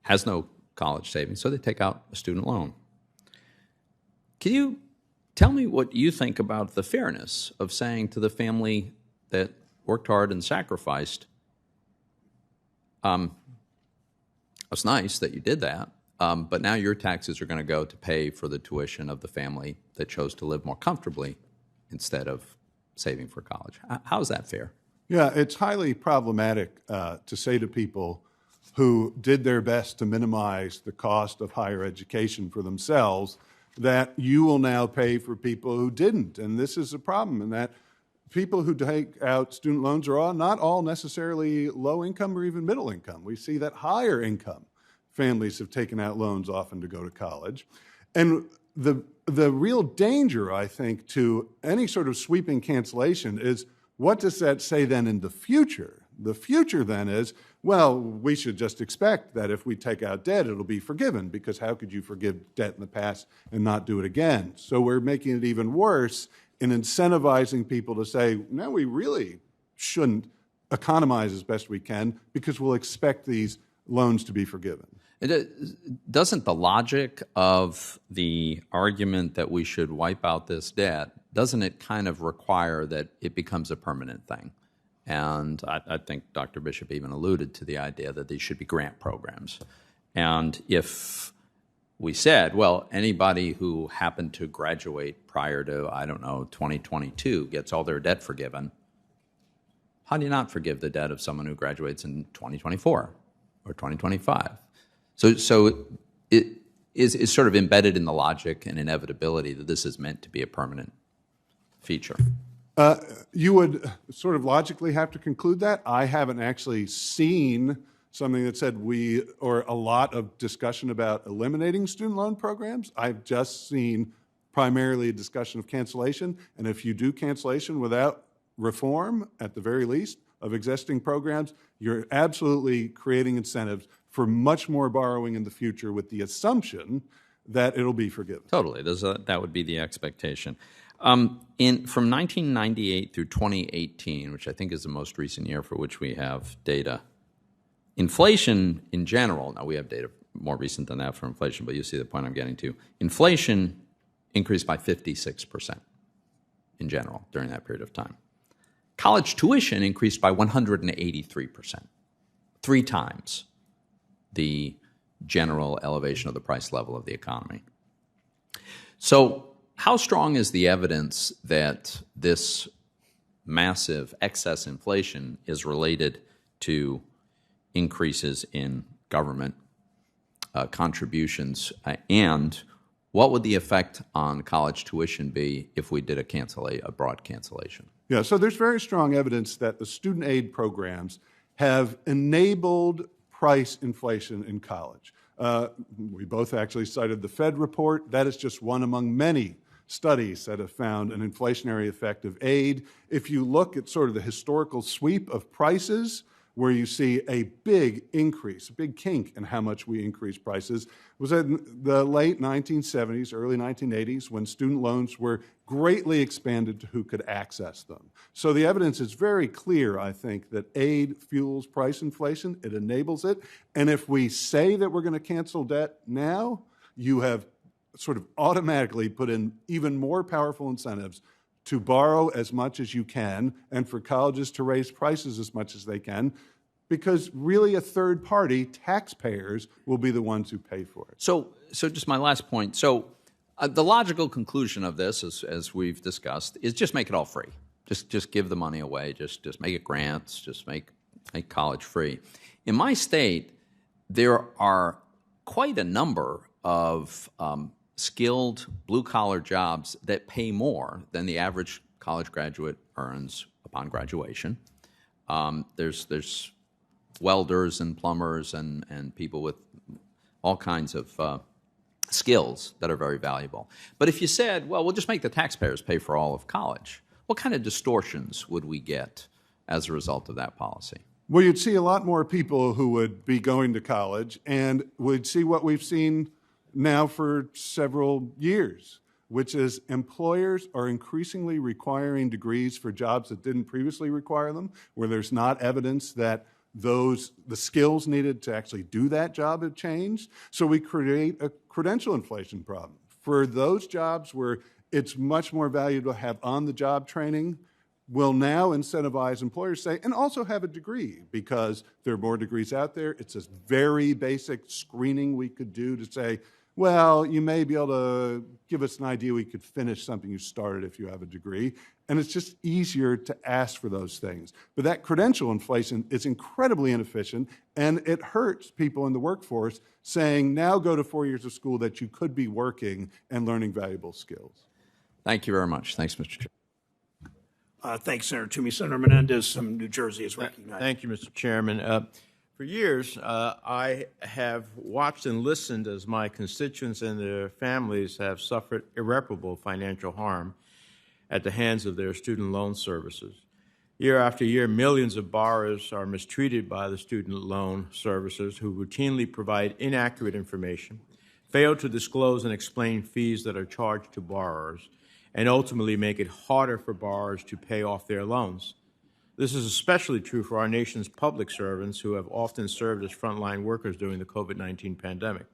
has no college savings, so they take out a student loan. Can you tell me what you think about the fairness of saying to the family that worked hard and sacrificed, it's nice that you did that, but now your taxes are going to go to pay for the tuition of the family that chose to live more comfortably instead of saving for college. How is that fair? Yeah, it's highly problematic to say to people who did their best to minimize the cost of higher education for themselves that you will now pay for people who didn't. And this is a problem in that people who take out student loans are not all necessarily low income or even middle income. We see that higher income families have taken out loans often to go to college. And the real danger, I think, to any sort of sweeping cancellation is, what does that say then in the future? The future then is, well, we should just expect that if we take out debt, it'll be forgiven, because how could you forgive debt in the past and not do it again? So we're making it even worse in incentivizing people to say, no, we really shouldn't economize as best we can because we'll expect these loans to be forgiven. Doesn't the logic of the argument that we should wipe out this debt, doesn't it kind of require that it becomes a permanent thing? And I think Dr. Bishop even alluded to the idea that these should be grant programs. And if we said, well, anybody who happened to graduate prior to, 2022 gets all their debt forgiven, how do you not forgive the debt of someone who graduates in 2024 or 2025? So it is sort of embedded in the logic and inevitability that this is meant to be a permanent feature. You would sort of logically have to conclude that. I haven't actually seen something that said or a lot of discussion about eliminating student loan programs. I've just seen primarily a discussion of cancellation. And if you do cancellation without reform, at the very least, of existing programs, you're absolutely creating incentives for much more borrowing in the future with the assumption that it'll be forgiven. Totally. That would be the expectation. From 1998 through 2018, which I think is the most recent year for which we have data, inflation in general, now we have data more recent than that for inflation, but you see the point I'm getting to. Inflation increased by 56% in general during that period of time. College tuition increased by 183%, 3 times the general elevation of the price level of the economy. So how strong is the evidence that this massive excess inflation is related to increases in government contributions, and what would the effect on college tuition be if we did a broad cancellation? Yeah, so there's very strong evidence that the student aid programs have enabled price inflation in college. We both actually cited the Fed report. That is just one among many studies that have found an inflationary effect of aid. If you look at sort of the historical sweep of prices, where you see a big increase, a big kink in how much we increase prices, was in the late 1970s, early 1980s, when student loans were greatly expanded to who could access them. So the evidence is very clear, I think, that aid fuels price inflation. It enables it. And if we say that we're going to cancel debt now, you have sort of automatically put in even more powerful incentives to borrow as much as you can and for colleges to raise prices as much as they can, because really a third party, taxpayers, will be the ones who pay for it. So just my last point. So the logical conclusion of this, as we've discussed, is just make it all free. Just give the money away. Just make it grants. Just make college free. In my state, there are quite a number of skilled blue-collar jobs that pay more than the average college graduate earns upon graduation. There's welders and plumbers and people with all kinds of skills that are very valuable. But if you said, well, we'll just make the taxpayers pay for all of college, what kind of distortions would we get as a result of that policy? Well, you'd see a lot more people who would be going to college and would see what we've seen now for several years, which is employers are increasingly requiring degrees for jobs that didn't previously require them, where there's not evidence that the skills needed to actually do that job have changed. So we create a credential inflation problem. For those jobs where it's much more valuable to have on-the-job training, will now incentivize employers say, and also have a degree, because there are more degrees out there. It's this very basic screening we could do to say, well, you may be able to give us an idea we could finish something you started if you have a degree. And it's just easier to ask for those things. But that credential inflation is incredibly inefficient, and it hurts people in the workforce saying, now go to 4 years of school that you could be working and learning valuable skills. Thank you very much. Thanks, Mr. Chair. Thanks, Senator Toomey. Senator Menendez from New Jersey is recognized. Thank you, Mr. Chairman. For years, I have watched and listened as my constituents and their families have suffered irreparable financial harm at the hands of their student loan servicers. Year after year, millions of borrowers are mistreated by the student loan servicers, who routinely provide inaccurate information, fail to disclose and explain fees that are charged to borrowers, and ultimately make it harder for borrowers to pay off their loans. This is especially true for our nation's public servants, who have often served as frontline workers during the COVID-19 pandemic.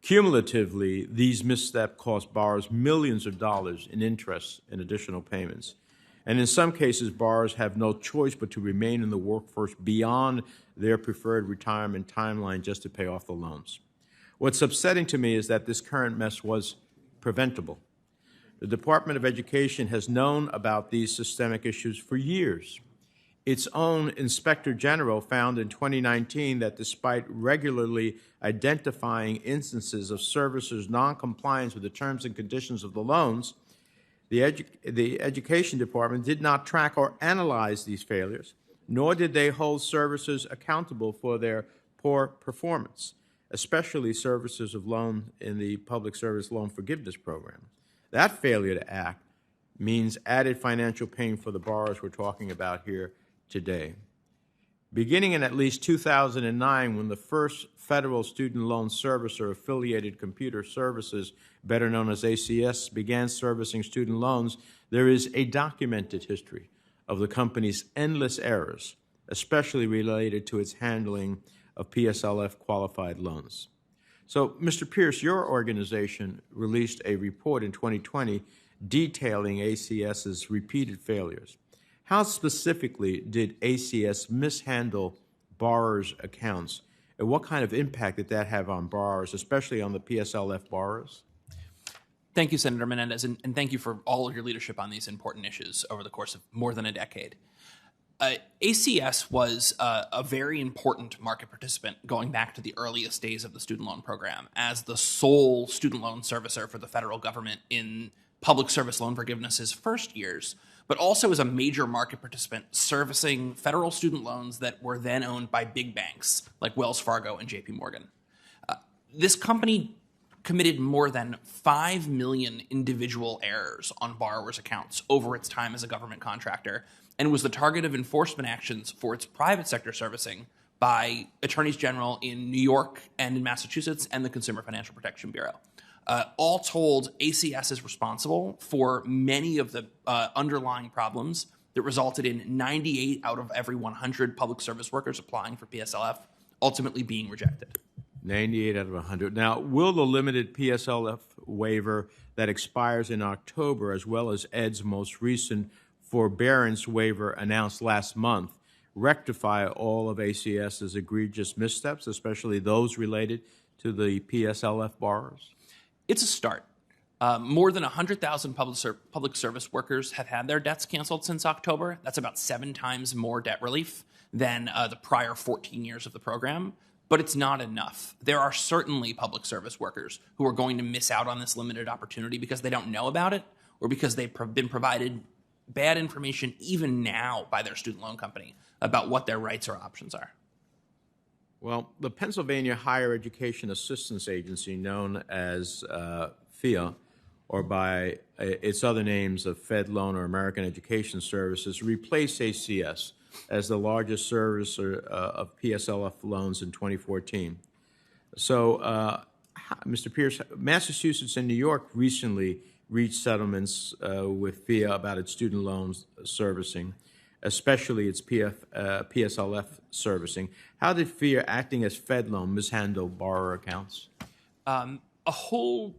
Cumulatively, these missteps cost borrowers millions of dollars in interest and additional payments. And in some cases, borrowers have no choice but to remain in the workforce beyond their preferred retirement timeline just to pay off the loans. What's upsetting to me is that this current mess was preventable. The Department of Education has known about these systemic issues for years. Its own Inspector General found in 2019 that despite regularly identifying instances of servicers' noncompliance with the terms and conditions of the loans, the Education Department did not track or analyze these failures, nor did they hold servicers accountable for their poor performance, especially servicers of loan in the Public Service Loan Forgiveness Program. That failure to act means added financial pain for the borrowers we're talking about here today. Beginning in at least 2009, when the first federal student loan servicer, Affiliated Computer Services, better known as ACS, began servicing student loans, there is a documented history of the company's endless errors, especially related to its handling of PSLF qualified loans. So, Mr. Pearce, your organization released a report in 2020 detailing ACS's repeated failures. How specifically did ACS mishandle borrowers' accounts, and what kind of impact did that have on borrowers, especially on the PSLF borrowers? Thank you, Senator Menendez, and thank you for all of your leadership on these important issues over the course of more than a decade. ACS was a very important market participant going back to the earliest days of the student loan program as the sole student loan servicer for the federal government in public service loan forgiveness's first years, but also as a major market participant servicing federal student loans that were then owned by big banks like Wells Fargo and JP Morgan. This company committed more than 5 million individual errors on borrowers' accounts over its time as a government contractor, and was the target of enforcement actions for its private sector servicing by attorneys general in New York and in Massachusetts and the Consumer Financial Protection Bureau. All told, ACS is responsible for many of the underlying problems that resulted in 98 out of every 100 public service workers applying for PSLF ultimately being rejected. 98 out of 100. Now, will the limited PSLF waiver that expires in October, as well as Ed's most recent forbearance waiver announced last month, rectify all of ACS's egregious missteps, especially those related to the PSLF borrowers? It's a start. More than 100,000 public service workers have had their debts canceled since October. That's about 7 times more debt relief than the prior 14 years of the program. But it's not enough. There are certainly public service workers who are going to miss out on this limited opportunity because they don't know about it or because they've been provided bad information even now by their student loan company about what their rights or options are. Well, the Pennsylvania Higher Education Assistance Agency, known as FIA, or by its other names of Fed Loan or American Education Services, replaced ACS as the largest servicer of PSLF loans in 2014. So, Mr. Pearce, Massachusetts and New York recently reached settlements with FIA about its student loans servicing, especially its PSLF servicing. How did FIA, acting as Fed Loan, mishandle borrower accounts? A whole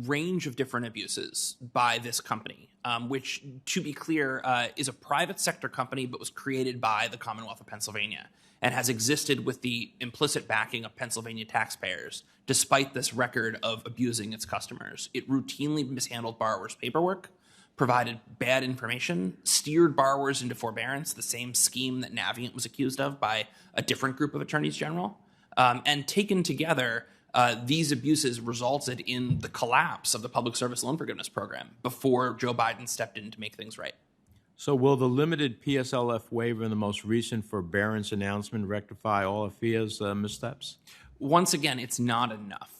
range of different abuses by this company, which, to be clear, is a private sector company but was created by the Commonwealth of Pennsylvania and has existed with the implicit backing of Pennsylvania taxpayers, despite this record of abusing its customers. It routinely mishandled borrowers' paperwork, provided bad information, steered borrowers into forbearance, the same scheme that Navient was accused of by a different group of attorneys general. And taken together, these abuses resulted in the collapse of the public service loan forgiveness program before Joe Biden stepped in to make things right. So will the limited PSLF waiver in the most recent forbearance announcement rectify all of FIA's missteps? Once again, it's not enough.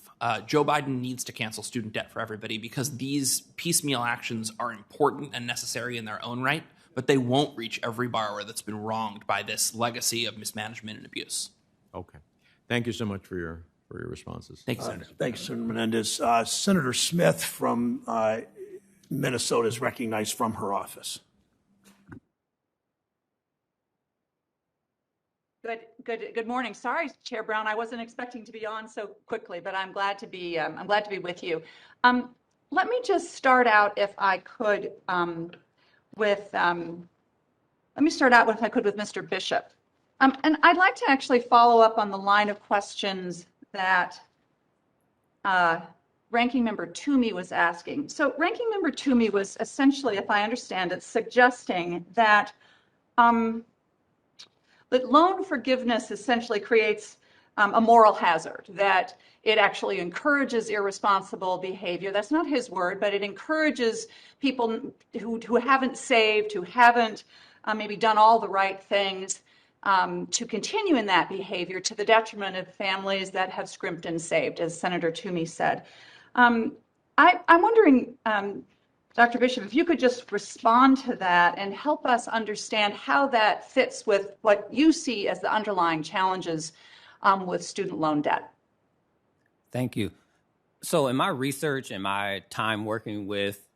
Joe Biden needs to cancel student debt for everybody because these piecemeal actions are important and necessary in their own right, but they won't reach every borrower that's been wronged by this legacy of mismanagement and abuse. Okay. Thank you so much for your responses. Thank you, Senator. Thanks, Senator Menendez. Senator Smith from Minnesota is recognized from her office. Good morning. Sorry, Chair Brown, I wasn't expecting to be on so quickly, but I'm glad to be with you. Let me just start out, if I could, with Mr. Bishop, and I'd like to actually follow up on the line of questions that Ranking Member Toomey was asking. So Ranking Member Toomey was essentially, if I understand it, suggesting that that loan forgiveness essentially creates a moral hazard, that it actually encourages irresponsible behavior. That's not his word, but it encourages people who haven't saved, who haven't maybe done all the right things, to continue in that behavior to the detriment of families that have scrimped and saved, as Senator Toomey said. I'm wondering, Dr. Bishop, if you could just respond to that and help us understand how that fits with what you see as the underlying challenges with student loan debt. Thank you. So in my research and my time working with,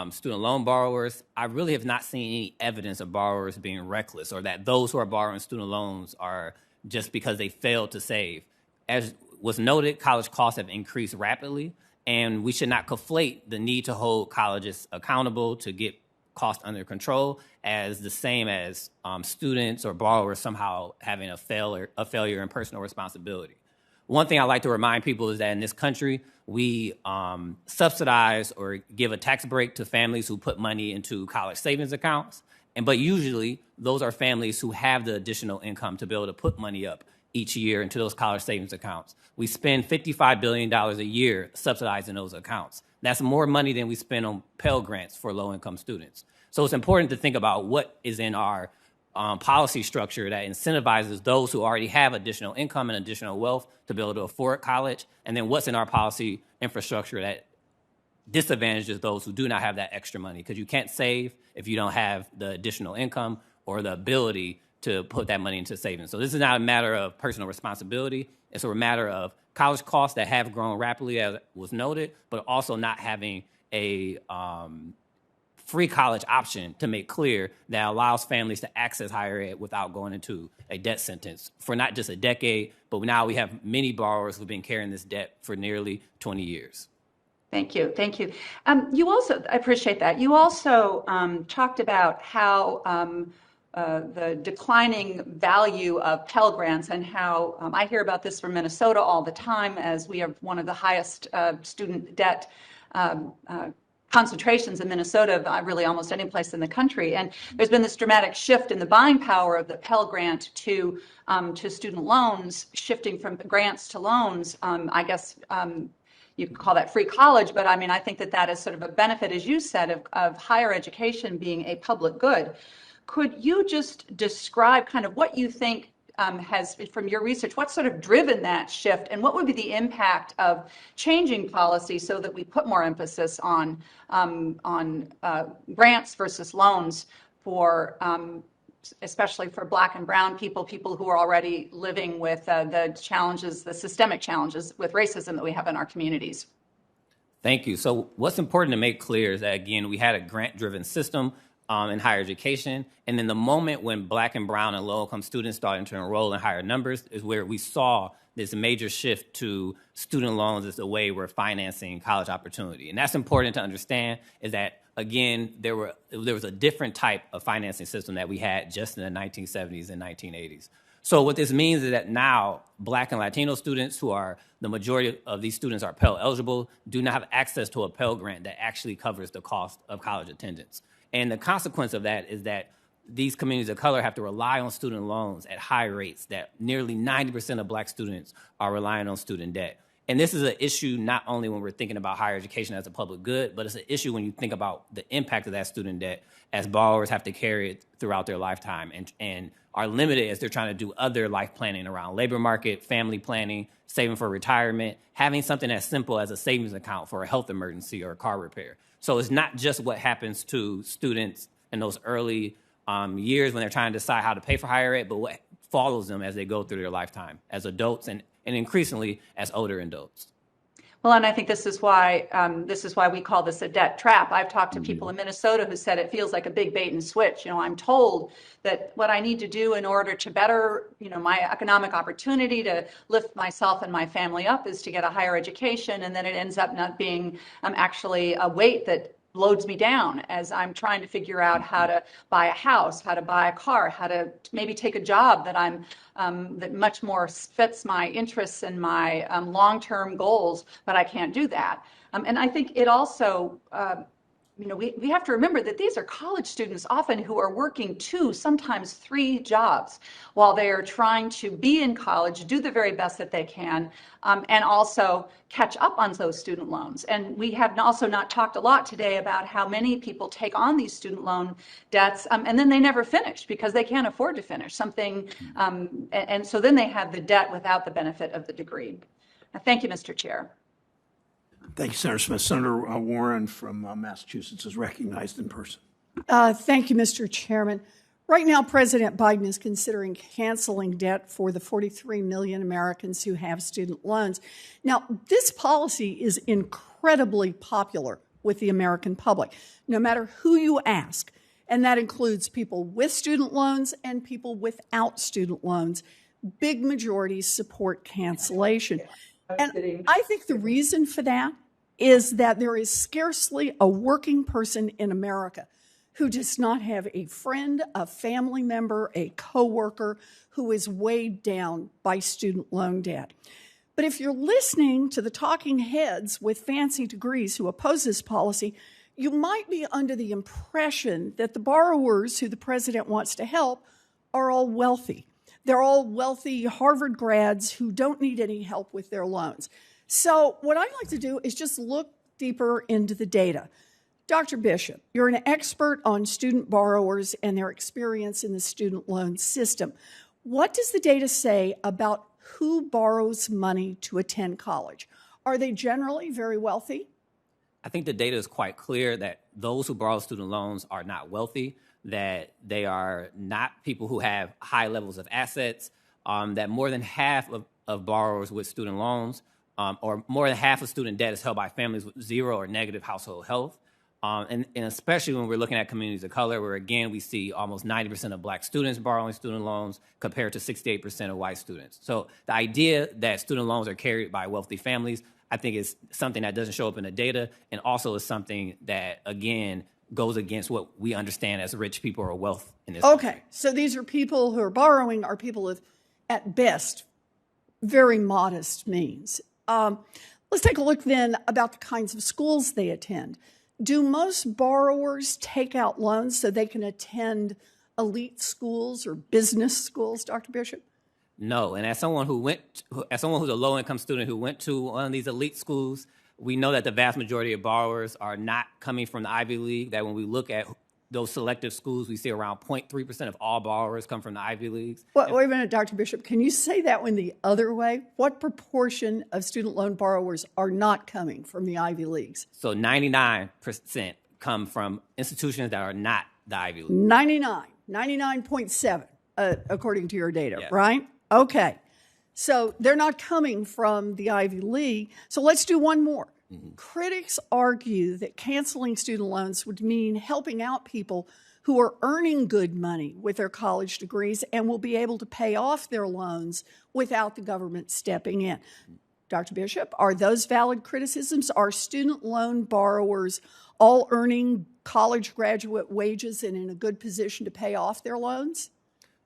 student loan borrowers, I really have not seen any evidence of borrowers being reckless or that those who are borrowing student loans are just because they failed to save. As was noted, college costs have increased rapidly, and we should not conflate the need to hold colleges accountable to get costs under control as the same as students or borrowers somehow having a failure in personal responsibility. One thing I like to remind people is that in this country, we subsidize or give a tax break to families who put money into college savings accounts. But usually those are families who have the additional income to be able to put money up each year into those college savings accounts. We spend $55 billion a year subsidizing those accounts. That's more money than we spend on Pell Grants for low-income students. So it's important to think about what is in our policy structure that incentivizes those who already have additional income and additional wealth to be able to afford college, and then what's in our policy infrastructure that disadvantages those who do not have that extra money, because you can't save if you don't have the additional income or the ability to put that money into savings. So this is not a matter of personal responsibility. It's a matter of college costs that have grown rapidly, as was noted, but also not having a free college option to make clear that allows families to access higher ed without going into a debt sentence for not just a decade, but now we have many borrowers who've been carrying this debt for nearly 20 years. Thank you. Thank you. You also, I appreciate that. You also talked about how the declining value of Pell Grants and how I hear about this from Minnesota all the time, as we have one of the highest student debt concentrations in Minnesota of really almost any place in the country. And there's been this dramatic shift in the buying power of the Pell Grant to student loans, shifting from grants to loans. I guess you could call that free college, but I mean, I think that that is sort of a benefit, as you said, of higher education being a public good. Could you just describe kind of what you think has, from your research, what's sort of driven that shift, and what would be the impact of changing policy so that we put more emphasis on grants versus loans for, especially for Black and brown people, people who are already living with the challenges, the systemic challenges with racism that we have in our communities? Thank you. So what's important to make clear is that, again, we had a grant-driven system in higher education. And then the moment when Black and brown and low-income students started to enroll in higher numbers is where we saw this major shift to student loans as a way we're financing college opportunity. And that's important to understand, is that, again, there was a different type of financing system that we had just in the 1970s and 1980s. So what this means is that now Black and Latino students, who are the majority of these students are Pell eligible, do not have access to a Pell Grant that actually covers the cost of college attendance. And the consequence of that is that these communities of color have to rely on student loans at high rates, that nearly 90% of Black students are relying on student debt. And this is an issue not only when we're thinking about higher education as a public good, but it's an issue when you think about the impact of that student debt as borrowers have to carry it throughout their lifetime and are limited as they're trying to do other life planning around labor market, family planning, saving for retirement, having something as simple as a savings account for a health emergency or a car repair. So it's not just what happens to students in those early years when they're trying to decide how to pay for higher ed, but what follows them as they go through their lifetime as adults and increasingly as older adults. Well, and I think this is why we call this a debt trap. I've talked to people in Minnesota who said it feels like a big bait and switch. You know, I'm told that what I need to do in order to better, my economic opportunity to lift myself and my family up is to get a higher education, and then it ends up not being actually a weight that loads me down as I'm trying to figure out how to buy a house, how to buy a car, how to maybe take a job that that much more fits my interests and my long-term goals, but I can't do that. And I think it also, we have to remember that these are college students often who are working 2, sometimes 3 jobs while they are trying to be in college, do the very best that they can, and also catch up on those student loans. And we have also not talked a lot today about how many people take on these student loan debts and then they never finish because they can't afford to finish something. And so then they have the debt without the benefit of the degree. Thank you, Mr. Chair. Thank you, Senator Smith. Senator Warren from Massachusetts is recognized in person. Thank you, Mr. Chairman. Right now, President Biden is considering canceling debt for the 43 million Americans who have student loans. Now, this policy is incredibly popular with the American public, no matter who you ask, and that includes people with student loans and people without student loans. Big majorities support cancellation. And I think the reason for that is that there is scarcely a working person in America who does not have a friend, a family member, a coworker who is weighed down by student loan debt. But if you're listening to the talking heads with fancy degrees who oppose this policy, you might be under the impression that the borrowers who the president wants to help are all wealthy. They're all wealthy Harvard grads who don't need any help with their loans. So what I'd like to do is just look deeper into the data. Dr. Bishop, you're an expert on student borrowers and their experience in the student loan system. What does the data say about who borrows money to attend college? Are they generally very wealthy? I think the data is quite clear that those who borrow student loans are not wealthy, that they are not people who have high levels of assets, that more than half of borrowers with student loans, or more than half of student debt is held by families with zero or negative household health. And especially when we're looking at communities of color, where, again, we see almost 90% of black students borrowing student loans compared to 68% of white students. So the idea that student loans are carried by wealthy families, I think, is something that doesn't show up in the data, and also is something that, again, goes against what we understand as rich people or wealth in this country. Okay, so these are people who are borrowing are people with, at best, very modest means. Let's take a look then about the kinds of schools they attend. Do most borrowers take out loans so they can attend elite schools or business schools, Dr. Bishop? No, and as someone who's a low-income student who went to one of these elite schools, we know that the vast majority of borrowers are not coming from the Ivy League, that when we look at those selective schools, we see around 0.3% of all borrowers come from the Ivy Leagues. Wait a minute, Dr. Bishop. Can you say that one the other way? What proportion of student loan borrowers are not coming from the Ivy Leagues? So 99% come from institutions that are not the Ivy League. 99.7, according to your data, Yes. right? Okay. So they're not coming from the Ivy League. So let's do one more. Critics argue that canceling student loans would mean helping out people who are earning good money with their college degrees and will be able to pay off their loans without the government stepping in. Dr. Bishop, are those valid criticisms? Are student loan borrowers all earning college graduate wages and in a good position to pay off their loans?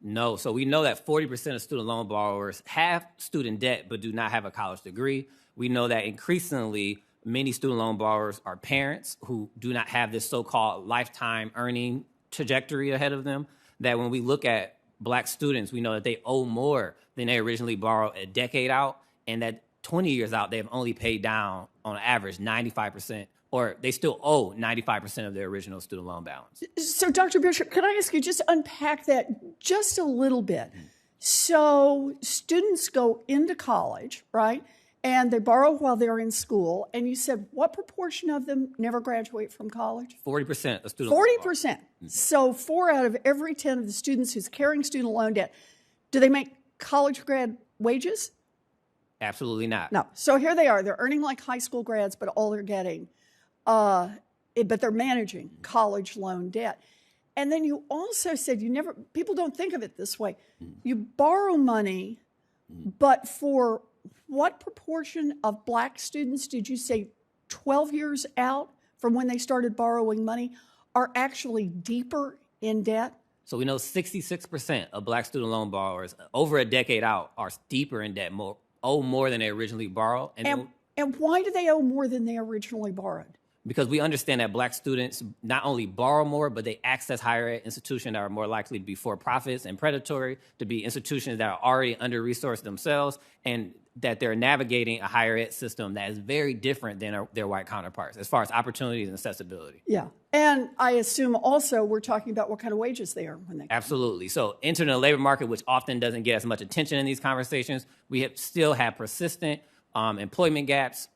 No. So we know that 40% of student loan borrowers have student debt but do not have a college degree. We know that increasingly many student loan borrowers are parents who do not have this so-called lifetime earning trajectory ahead of them, that when we look at black students, we know that they owe more than they originally borrowed a decade out, and that 20 years out, they have only paid down, on average, 95%, or they still owe 95% of their original student loan balance. So, Dr. Bishop, could I ask you just to unpack that just a little bit? So students go into college, right? And they borrow while they're in school. And you said what proportion of them never graduate from college? 40% of student loan borrowers. 40%. So 4 out of every 10 of the students who's carrying student loan debt, do they make college grad wages? Absolutely not. No. So here they are. They're earning like high school grads, but all they're getting, but they're managing college loan debt. And then you also said people don't think of it this way. You borrow money, but for what proportion of black students did you say 12 years out from when they started borrowing money are actually deeper in debt? So we know 66% of black student loan borrowers over a decade out are deeper in debt, owe more than they originally borrowed. And why do they owe more than they originally borrowed? Because we understand that black students not only borrow more, but they access higher ed institutions that are more likely to be for-profits and predatory, to be institutions that are already under-resourced themselves, and that they're navigating a higher ed system that is very different than their white counterparts as far as opportunities and accessibility. Yeah. And I assume also we're talking about what kind of wages they earn when they come. Absolutely. So entering the labor market, which often doesn't get as much attention in these conversations, we still have persistent employment gaps,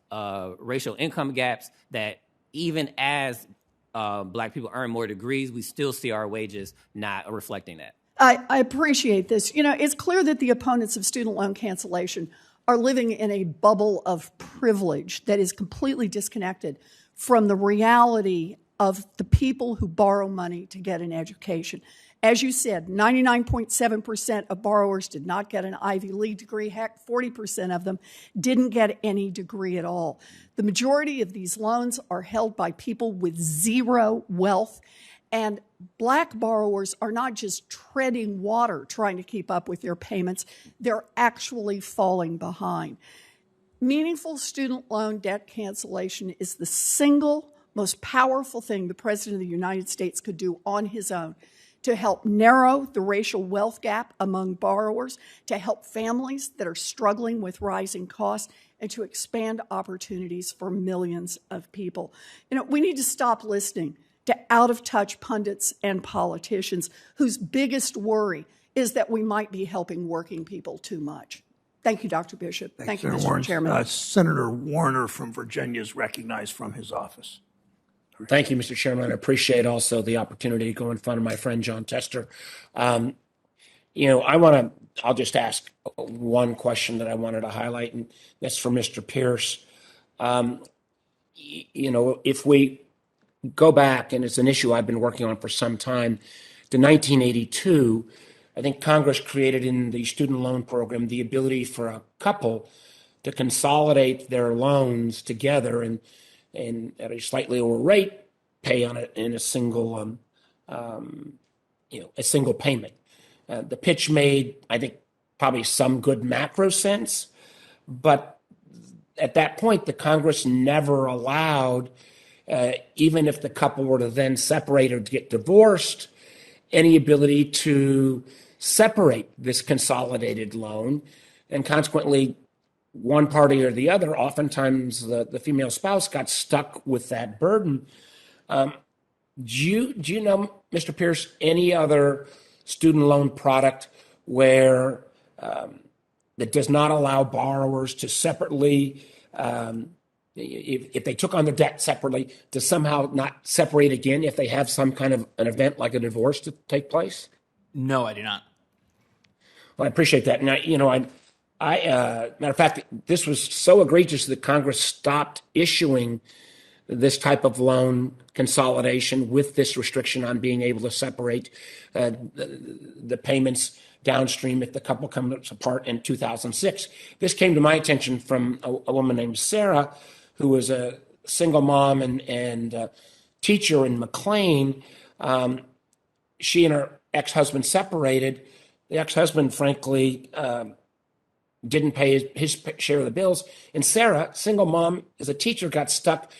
racial income gaps, that even as black people earn more degrees, we still see our wages not reflecting that. I appreciate this. It's clear that the opponents of student loan cancellation are living in a bubble of privilege that is completely disconnected from the reality of the people who borrow money to get an education. As you said, 99.7% of borrowers did not get an Ivy League degree. Heck, 40% of them didn't get any degree at all. The majority of these loans are held by people with zero wealth. And black borrowers are not just treading water trying to keep up with their payments, they're actually falling behind. Meaningful student loan debt cancellation is the single most powerful thing the President of the United States could do on his own to help narrow the racial wealth gap among borrowers, to help families that are struggling with rising costs, and to expand opportunities for millions of people. We need to stop listening to out-of-touch pundits and politicians whose biggest worry is that we might be helping working people too much. Thank you, Dr. Bishop. Thank you, Senator Mr. Warren. Chairman. Senator Warner from Virginia is recognized from his office. Thank you, Mr. Chairman. I appreciate also the opportunity to go in front of my friend John Tester. I'll just ask one question that I wanted to highlight, and that's for Mr. Pearce. If we go back, and it's an issue I've been working on for some time, to 1982, I think Congress created in the student loan program the ability for a couple to consolidate their loans together and at a slightly lower rate, pay on it in a single, a single payment. The pitch made, I think, probably some good macro sense, but at that point, the Congress never allowed, even if the couple were to then separate or to get divorced, any ability to separate this consolidated loan, and consequently, one party or the other, oftentimes the female spouse, got stuck with that burden. Do you know, Mr. Pearce, any other student loan product where that does not allow borrowers to separately, if they took on their debt separately, to somehow not separate again if they have some kind of an event like a divorce to take place? No, I do not. Well, I appreciate that. Now, matter of fact, this was so egregious that Congress stopped issuing this type of loan consolidation with this restriction on being able to separate the payments downstream if the couple comes apart in 2006. This came to my attention from a woman named Sarah, who was a single mom and teacher in McLean. She and her ex-husband separated. The ex-husband, frankly, didn't pay his share of the bills. And Sarah, single mom, as a teacher, got stuck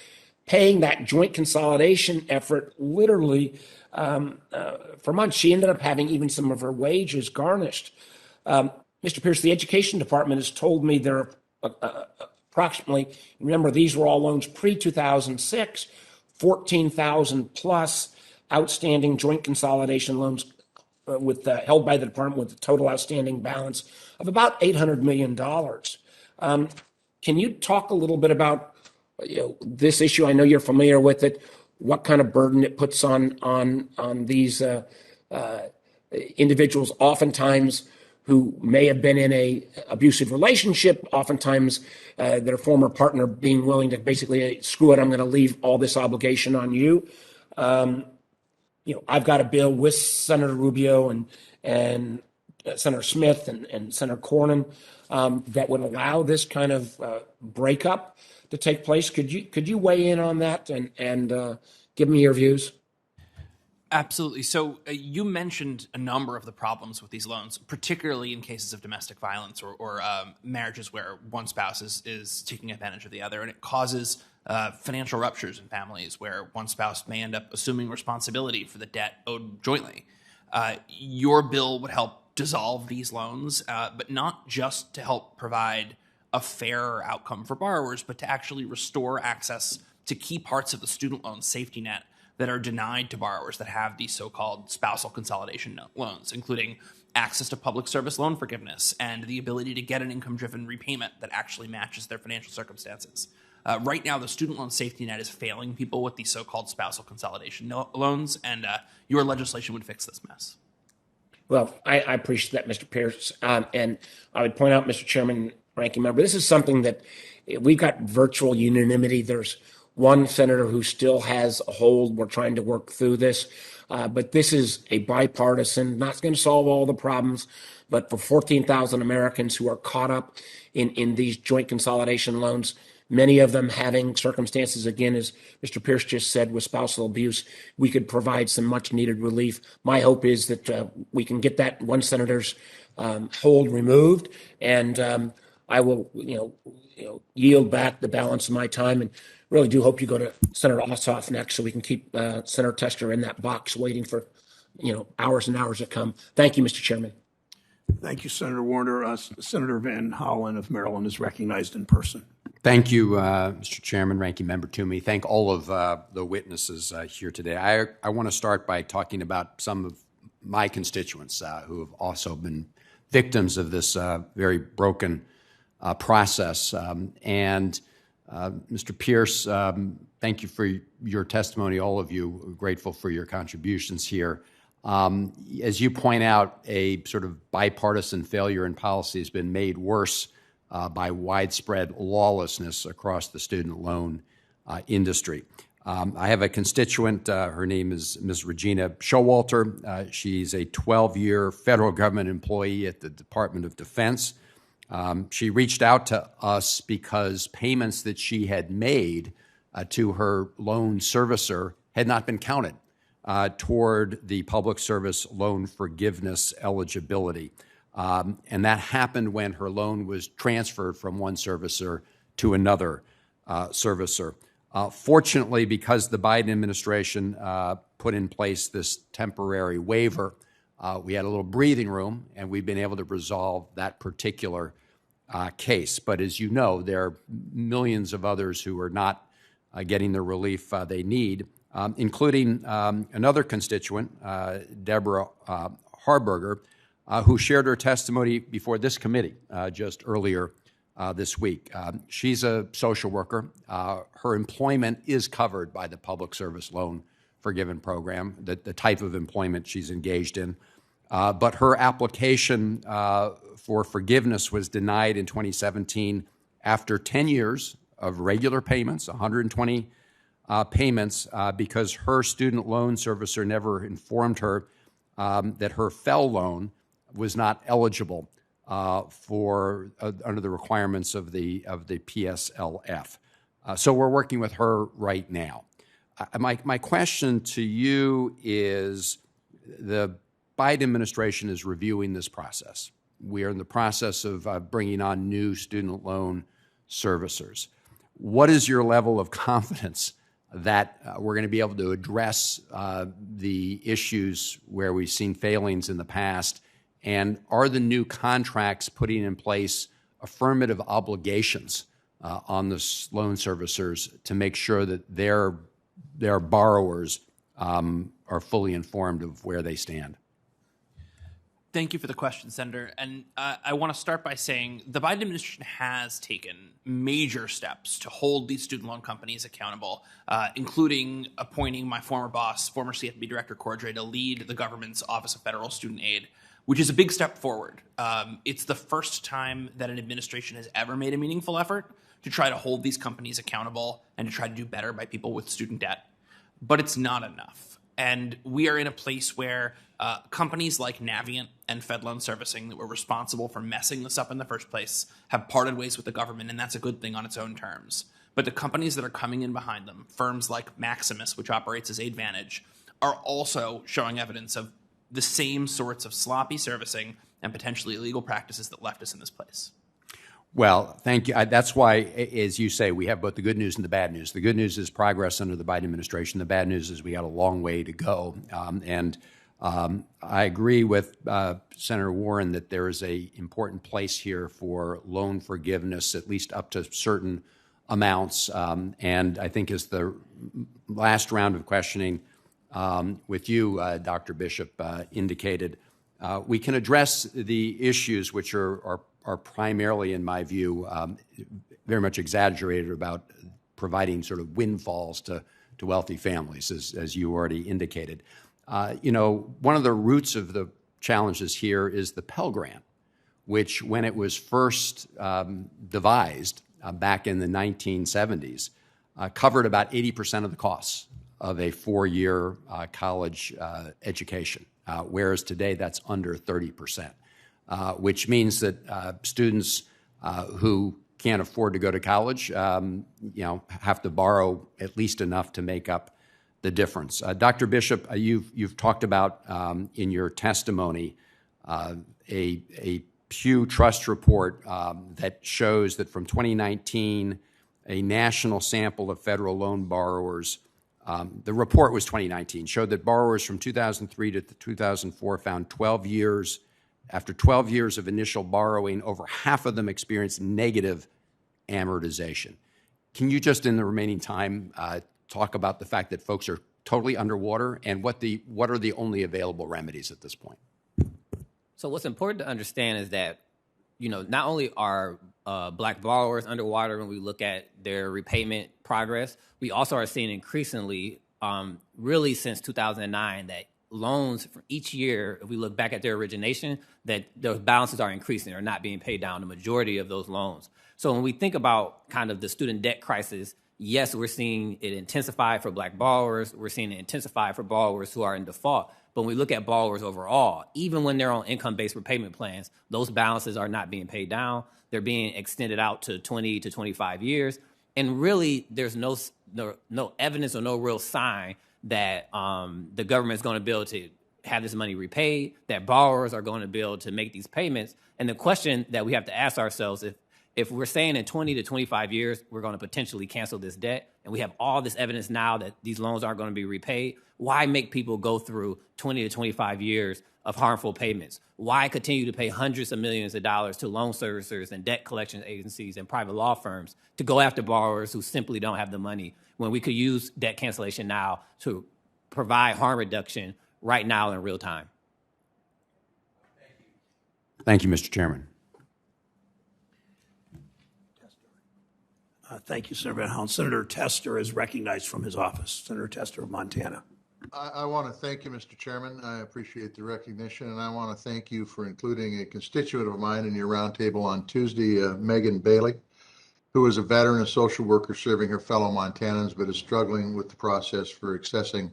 paying that joint consolidation effort literally for months. She ended up having even some of her wages garnished. Mr. Pearce, the Education Department has told me there are approximately, remember, these were all loans pre-2006, 14,000 plus outstanding joint consolidation loans held by the department with a total outstanding balance of about $800 million. Can you talk a little bit about this issue? I know you're familiar with it. What kind of burden it puts on these individuals, oftentimes who may have been in a abusive relationship, oftentimes their former partner being willing to basically, screw it, I'm going to leave all this obligation on you. I've got a bill with Senator Rubio and Senator Smith and Senator Cornyn that would allow this kind of breakup to take place. Could you weigh in on that and give me your views? Absolutely. So you mentioned a number of the problems with these loans, particularly in cases of domestic violence or marriages where one spouse is taking advantage of the other, and it causes financial ruptures in families where one spouse may end up assuming responsibility for the debt owed jointly. Your bill would help dissolve these loans, but not just to help provide a fairer outcome for borrowers, but to actually restore access to key parts of the student loan safety net that are denied to borrowers that have these so-called spousal consolidation loans, including access to public service loan forgiveness and the ability to get an income-driven repayment that actually matches their financial circumstances. Right now, the student loan safety net is failing people with these so-called spousal consolidation loans, and your legislation would fix this mess. Well, I appreciate that, Mr. Pearce. And I would point out, Mr. Chairman, Ranking Member, this is something that we've got virtual unanimity. There's one senator who still has a hold. We're trying to work through this. But this is a bipartisan, not going to solve all the problems, but for 14,000 Americans who are caught up in these joint consolidation loans, many of them having circumstances, again, as Mr. Pearce just said, with spousal abuse, we could provide some much needed relief. My hope is that we can get that one senator's hold removed, and I will, yield back the balance of my time, and really do hope you go to Senator Ossoff next, so we can keep Senator Tester in that box waiting for, hours and hours to come. Thank you, Mr. Chairman. Thank you, Senator Warner. Senator Van Hollen of Maryland is recognized in person. Thank you, Mr. Chairman, Ranking Member Toomey. Thank all of the witnesses here today. I want to start by talking about some of my constituents who have also been victims of this very broken process. Mr. Pearce, thank you for your testimony, all of you. Grateful for your contributions here. As you point out, a sort of bipartisan failure in policy has been made worse by widespread lawlessness across the student loan industry. I have a constituent, her name is Ms. Regina Showalter. She's a 12-year federal government employee at the Department of Defense. She reached out to us because payments that she had made to her loan servicer had not been counted toward the public service loan forgiveness eligibility. And that happened when her loan was transferred from one servicer to another servicer. Fortunately, because the Biden administration put in place this temporary waiver, we had a little breathing room, and we've been able to resolve that particular case. But as you know, there are millions of others who are not getting the relief they need, including another constituent, Deborah Harberger, who shared her testimony before this committee just earlier this week. She's a social worker. Her employment is covered by the Public Service Loan Forgiven Program, the type of employment she's engaged in. But her application for forgiveness was denied in 2017 after 10 years of regular payments, 120 payments, because her student loan servicer never informed her that her FFEL loan was not eligible for under the requirements of the PSLF. So we're working with her right now. My question to you is, the Biden administration is reviewing this process. We are in the process of bringing on new student loan servicers. What is your level of confidence that we're going to be able to address the issues where we've seen failings in the past? And are the new contracts putting in place affirmative obligations on the loan servicers to make sure that their borrowers are fully informed of where they stand? Thank you for the question, Senator. And I want to start by saying the Biden administration has taken major steps to hold these student loan companies accountable, including appointing my former boss, former CFPB Director Cordray, to lead the government's Office of Federal Student Aid, which is a big step forward. It's the first time that an administration has ever made a meaningful effort to try to hold these companies accountable and to try to do better by people with student debt. But it's not enough. And we are in a place where companies like Navient and Fed Loan Servicing, that were responsible for messing this up in the first place, have parted ways with the government, and that's a good thing on its own terms. But the companies that are coming in behind them, firms like Maximus, which operates as AidVantage, are also showing evidence of the same sorts of sloppy servicing and potentially illegal practices that left us in this place. Well, thank you. That's why, as you say, we have both the good news and the bad news. The good news is progress under the Biden administration. The bad news is we got a long way to go. I agree with Senator Warren that there is an important place here for loan forgiveness, at least up to certain amounts. And I think as the last round of questioning with you, Dr. Bishop, indicated, we can address the issues which are primarily, in my view, very much exaggerated about providing sort of windfalls to wealthy families, as you already indicated. One of the roots of the challenges here is the Pell Grant, which, when it was first devised back in the 1970s, covered about 80% of the costs of a four-year college education, whereas today that's under 30%. Which means that students who can't afford to go to college, have to borrow at least enough to make up the difference. Dr. Bishop, you've talked about in your testimony a Pew Trust report that shows that from 2019, a national sample of federal loan borrowers, the report was 2019, showed that borrowers from 2003 to 2004 found 12 years. After 12 years of initial borrowing, over half of them experienced negative amortization. Can you just, in the remaining time, talk about the fact that folks are totally underwater and what are the only available remedies at this point? So what's important to understand is that, not only are Black borrowers underwater when we look at their repayment progress, we also are seeing increasingly, really since 2009, that loans for each year, if we look back at their origination, that those balances are increasing or not being paid down, the majority of those loans. So when we think about kind of the student debt crisis, yes, we're seeing it intensify for Black borrowers. We're seeing it intensify for borrowers who are in default. But when we look at borrowers overall, even when they're on income-based repayment plans, those balances are not being paid down. They're being extended out to 20 to 25 years. And really, there's no evidence or no real sign that the government is going to be able to have this money repaid, that borrowers are going to be able to make these payments. And the question that we have to ask ourselves, if we're saying in 20 to 25 years, we're going to potentially cancel this debt, and we have all this evidence now that these loans aren't going to be repaid, why make people go through 20 to 25 years of harmful payments? Why continue to pay hundreds of millions of dollars to loan servicers and debt collection agencies and private law firms to go after borrowers who simply don't have the money when we could use debt cancellation now to provide harm reduction right now in real time? Thank you, Mr. Chairman. Thank you, Senator Van Hollen. Senator Tester is recognized from his office. Senator Tester of Montana. I want to thank you, Mr. Chairman. I appreciate the recognition, and I want to thank you for including a constituent of mine in your roundtable on Tuesday, Megan Bailey, who is a veteran, a social worker serving her fellow Montanans, but is struggling with the process for accessing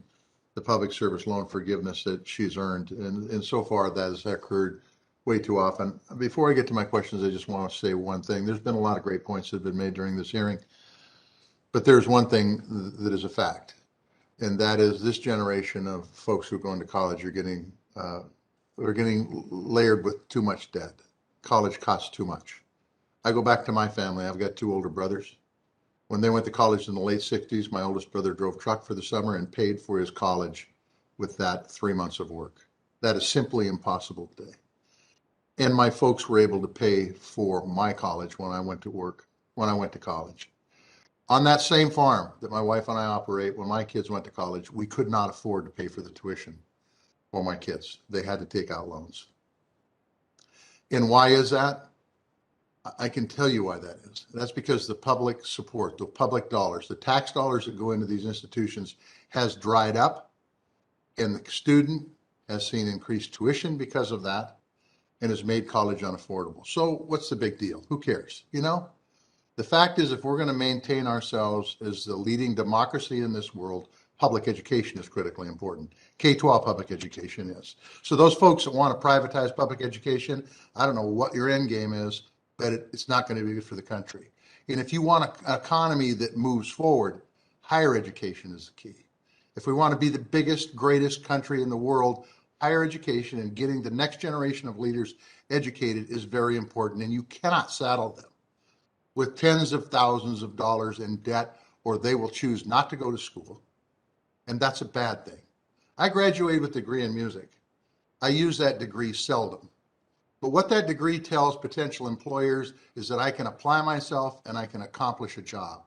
the public service loan forgiveness that she's earned. And so far, that has occurred way too often. Before I get to my questions, I just want to say one thing. There's been a lot of great points that have been made during this hearing, but there's one thing that is a fact, and that is this generation of folks who are going to college are getting layered with too much debt. College costs too much. I go back to my family. I've got two older brothers. When they went to college in the late 60s, my oldest brother drove truck for the summer and paid for his college with that 3 months of work. That is simply impossible today. And my folks were able to pay for my college when I went to college. On that same farm that my wife and I operate, when my kids went to college, we could not afford to pay for the tuition for my kids. They had to take out loans. And why is that? I can tell you why that is. That's because the public support, the public dollars, the tax dollars that go into these institutions has dried up, and the student has seen increased tuition because of that, and has made college unaffordable. So what's the big deal? Who cares? The fact is, if we're going to maintain ourselves as the leading democracy in this world, public education is critically important. K-12 public education is. So those folks that want to privatize public education, I don't know what your end game is, but it's not going to be good for the country. And if you want an economy that moves forward, higher education is the key. If we want to be the biggest, greatest country in the world, higher education and getting the next generation of leaders educated is very important, and you cannot saddle them with tens of thousands of dollars in debt, or they will choose not to go to school, and that's a bad thing. I graduated with a degree in music. I use that degree seldom, but what that degree tells potential employers is that I can apply myself and I can accomplish a job.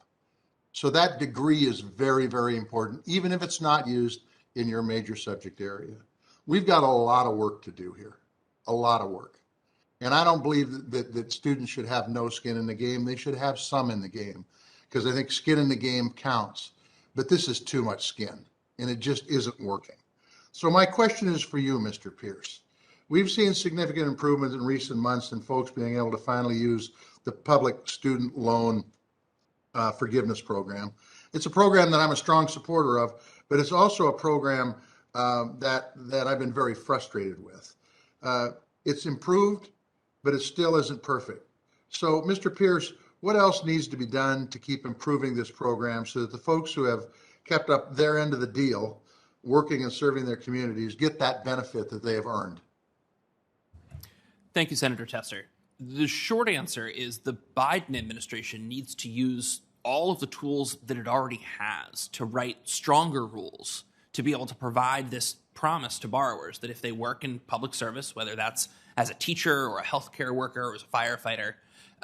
So that degree is very, very important, even if it's not used in your major subject area. We've got a lot of work to do here, a lot of work. And I don't believe that students should have no skin in the game. They should have some in the game, because I think skin in the game counts. But this is too much skin, and it just isn't working. So my question is for you, Mr. Pearce. We've seen significant improvements in recent months in folks being able to finally use the public student loan forgiveness program. It's a program that I'm a strong supporter of, but it's also a program that I've been very frustrated with. It's improved, but it still isn't perfect. So, Mr. Pearce, what else needs to be done to keep improving this program so that the folks who have kept up their end of the deal, working and serving their communities, get that benefit that they have earned? Thank you, Senator Tester. The short answer is the Biden administration needs to use all of the tools that it already has to write stronger rules to be able to provide this promise to borrowers that if they work in public service, whether that's as a teacher or a healthcare worker or as a firefighter,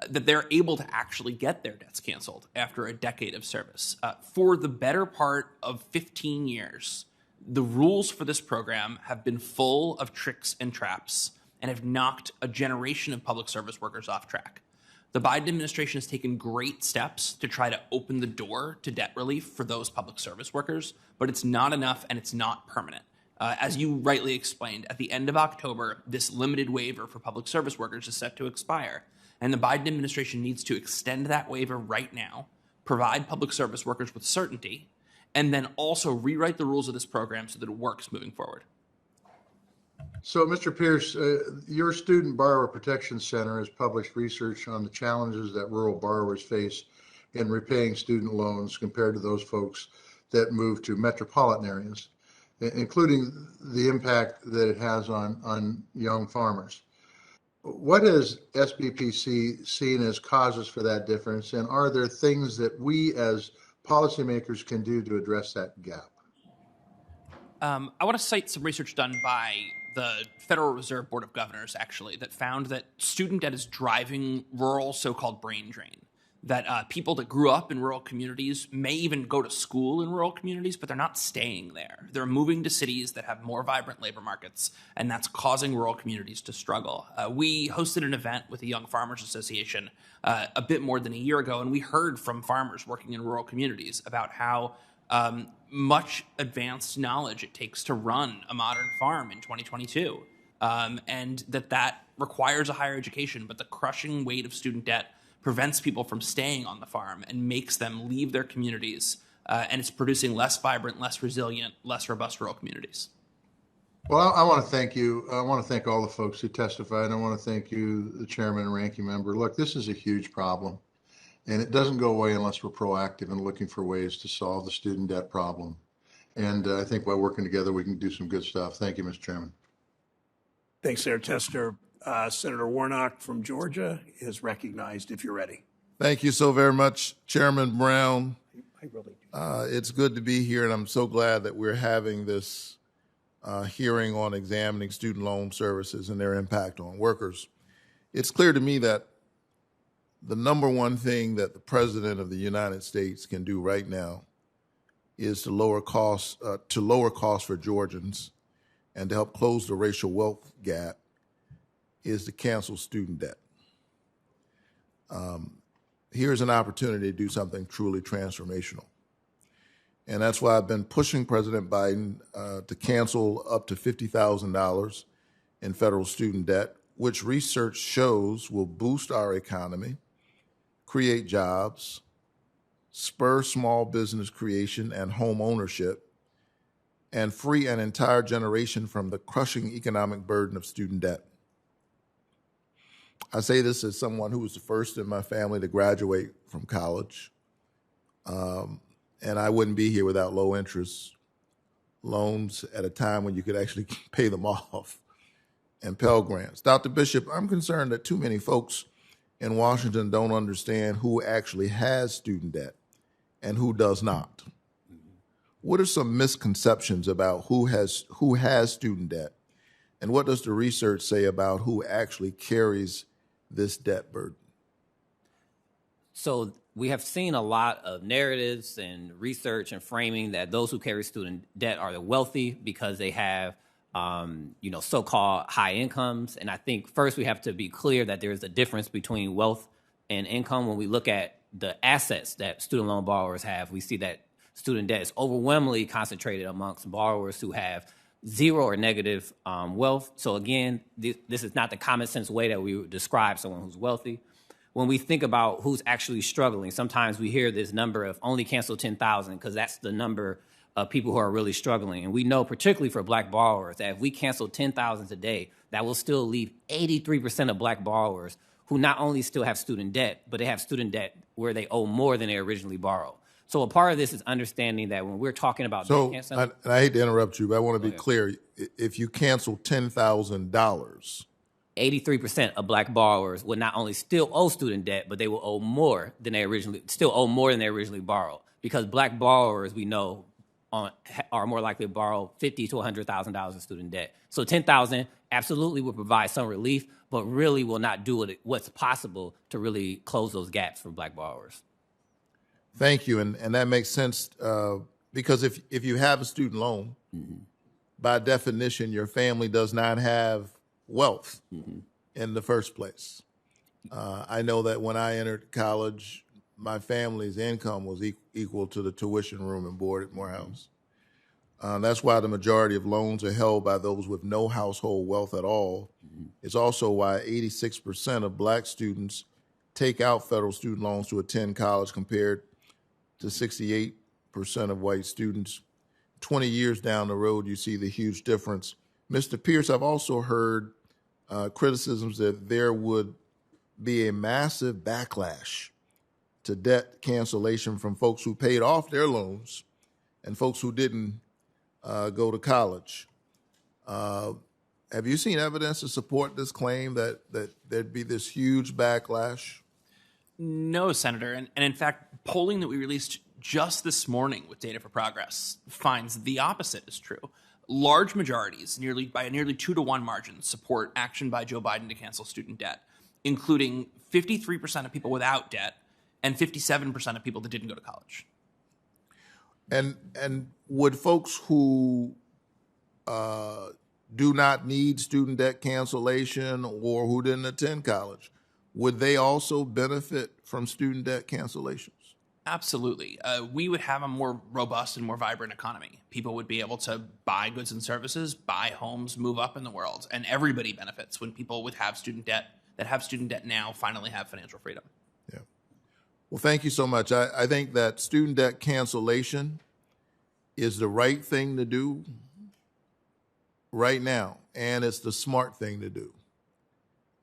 that they're able to actually get their debts canceled after a decade of service. For the better part of 15 years, the rules for this program have been full of tricks and traps and have knocked a generation of public service workers off track. The Biden administration has taken great steps to try to open the door to debt relief for those public service workers, but it's not enough and it's not permanent. As you rightly explained, at the end of October, this limited waiver for public service workers is set to expire, and the Biden administration needs to extend that waiver right now, provide public service workers with certainty, and then also rewrite the rules of this program so that it works moving forward. So, Mr. Pearce, your Student Borrower Protection Center has published research on the challenges that rural borrowers face in repaying student loans compared to those folks that move to metropolitan areas, including the impact that it has on young farmers. What has SBPC seen as causes for that difference, and are there things that we as policymakers can do to address that gap? I want to cite some research done by the Federal Reserve Board of Governors, actually, that found that student debt is driving rural so-called brain drain. That people that grew up in rural communities may even go to school in rural communities, but they're not staying there. They're moving to cities that have more vibrant labor markets, and that's causing rural communities to struggle. We hosted an event with the Young Farmers Association a bit more than a year ago, and we heard from farmers working in rural communities about how much advanced knowledge it takes to run a modern farm in 2022, and that requires a higher education, but the crushing weight of student debt prevents people from staying on the farm and makes them leave their communities, and it's producing less vibrant, less resilient, less robust rural communities. Well, I want to thank you. I want to thank all the folks who testified. I want to thank you, the chairman and ranking member. Look, this is a huge problem, and it doesn't go away unless we're proactive and looking for ways to solve the student debt problem. And I think by working together, we can do some good stuff. Thank you, Mr. Chairman. Thanks, Senator Tester. Senator Warnock from Georgia is recognized if you're ready. Thank you so very much, Chairman Brown. I really do. It's good to be here, and I'm so glad that we're having this hearing on examining student loan services and their impact on workers. It's clear to me that the number one thing that the President of the United States can do right now is to lower costs for Georgians and to help close the racial wealth gap is to cancel student debt. Here's an opportunity to do something truly transformational. And that's why I've been pushing President Biden to cancel up to $50,000 in federal student debt, which research shows will boost our economy, create jobs, spur small business creation and home ownership, and free an entire generation from the crushing economic burden of student debt. I say this as someone who was the first in my family to graduate from college, and I wouldn't be here without low interest loans at a time when you could actually pay them off, and Pell Grants. Dr. Bishop, I'm concerned that too many folks in Washington don't understand who actually has student debt and who does not. What are some misconceptions about who has student debt, and what does the research say about who actually carries this debt burden? So we have seen a lot of narratives and research and framing that those who carry student debt are the wealthy because they have, so-called high incomes. And I think first we have to be clear that there is a difference between wealth and income. When we look at the assets that student loan borrowers have, we see that student debt is overwhelmingly concentrated amongst borrowers who have zero or negative wealth. So again, this is not the common sense way that we would describe someone who's wealthy. When we think about who's actually struggling, sometimes we hear this number of only cancel 10,000 because that's the number of people who are really struggling. And we know, particularly for Black borrowers, that if we cancel 10,000 today, that will still leave 83% of Black borrowers who not only still have student debt, but they have student debt where they owe more than they originally borrowed. So a part of this is understanding that when we're talking about So, debt canceling, I hate to interrupt you, but I want to be clear. If you cancel $10,000, 83% of Black borrowers will not only still owe student debt, but they will owe more than they originally borrowed. Because Black borrowers, we know, are more likely to borrow $50,000 to $100,000 in student debt. So 10,000 absolutely will provide some relief, but really will not do what's possible to really close those gaps for Black borrowers. thank you, and that makes sense because if you have a student loan, by definition, your family does not have wealth in the first place. I know that when I entered college, my family's income was equal to the tuition, room, and board at Morehouse. That's why the majority of loans are held by those with no household wealth at all. It's also why 86% of black students take out federal student loans to attend college compared to 68% of white students. 20 years down the road, you see the huge difference. Mr. Pearce, I've also heard criticisms that there would be a massive backlash to debt cancellation from folks who paid off their loans and folks who didn't go to college. Have you seen evidence to support this claim that there'd be this huge backlash? No, Senator. And in fact, polling that we released just this morning with Data for Progress finds the opposite is true. Large majorities, by a nearly 2-to-1 margin, support action by Joe Biden to cancel student debt, including 53% of people without debt and 57% of people that didn't go to college. And would folks who do not need student debt cancellation or who didn't attend college, would they also benefit from student debt cancellations? Absolutely. We would have a more robust and more vibrant economy. People would be able to buy goods and services, buy homes, move up in the world, and everybody benefits when people that have student debt now finally have financial freedom. Yeah. Well, thank you so much. I think that student debt cancellation is the right thing to do right now, and it's the smart thing to do.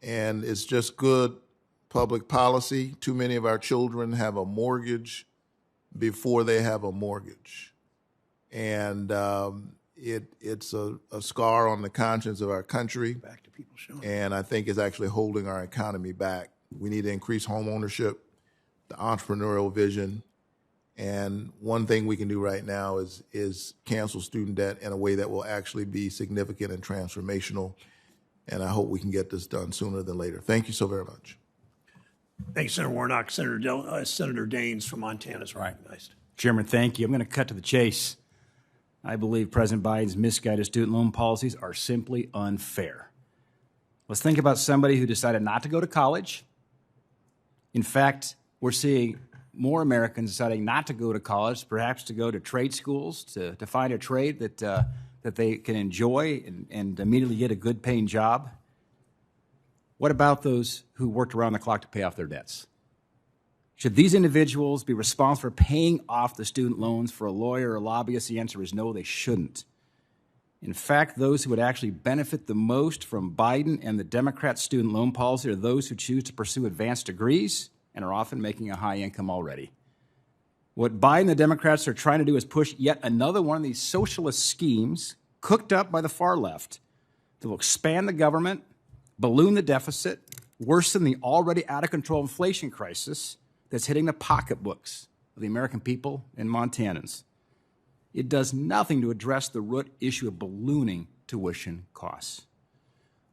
And it's just good public policy. Too many of our children have a mortgage before they have a mortgage. And it's a scar on the conscience of our country. Back to people showing. And I think it's actually holding our economy back. We need to increase home ownership, the entrepreneurial vision. And one thing we can do right now is cancel student debt in a way that will actually be significant and transformational. And I hope we can get this done sooner than later. Thank you so very much. Thanks, Senator Warnock. Senator Daines from Montana is recognized. Chairman, thank you. I'm going to cut to the chase. I believe President Biden's misguided student loan policies are simply unfair. Let's think about somebody who decided not to go to college. In fact, we're seeing more Americans deciding not to go to college, perhaps to go to trade schools, to find a trade that they can enjoy and immediately get a good paying job. What about those who worked around the clock to pay off their debts? Should these individuals be responsible for paying off the student loans for a lawyer or a lobbyist? The answer is no, they shouldn't. In fact, those who would actually benefit the most from Biden and the Democrat student loan policy are those who choose to pursue advanced degrees and are often making a high income already. What Biden and the Democrats are trying to do is push yet another one of these socialist schemes cooked up by the far left that will expand the government, balloon the deficit, worsen the already out-of-control inflation crisis that's hitting the pocketbooks of the American people and Montanans. It does nothing to address the root issue of ballooning tuition costs.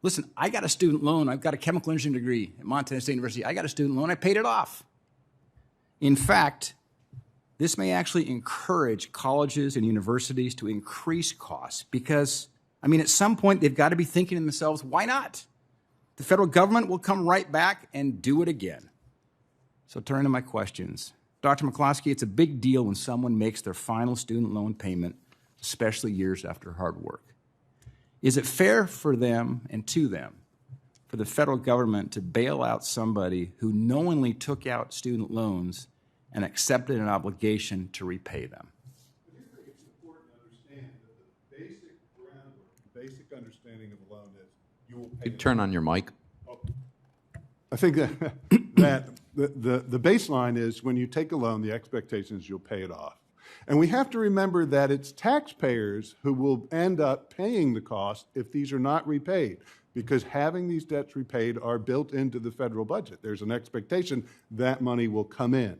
Listen, I got a student loan. I've got a chemical engineering degree at Montana State University. I got a student loan. I paid it off. In fact, this may actually encourage colleges and universities to increase costs because, at some point they've got to be thinking to themselves, why not? The federal government will come right back and do it again. So turn to my questions. Dr. Mccloskey, it's a big deal when someone makes their final student loan payment, especially years after hard work. Is it fair for them and to them for the federal government to bail out somebody who knowingly took out student loans and accepted an obligation to repay them? I do think it's important to understand that the basic groundwork, the basic understanding of a loan is you will pay. Turn on your mic. I think that the baseline is when you take a loan, the expectation is you'll pay it off. And we have to remember that it's taxpayers who will end up paying the cost if these are not repaid, because having these debts repaid are built into the federal budget. There's an expectation that money will come in.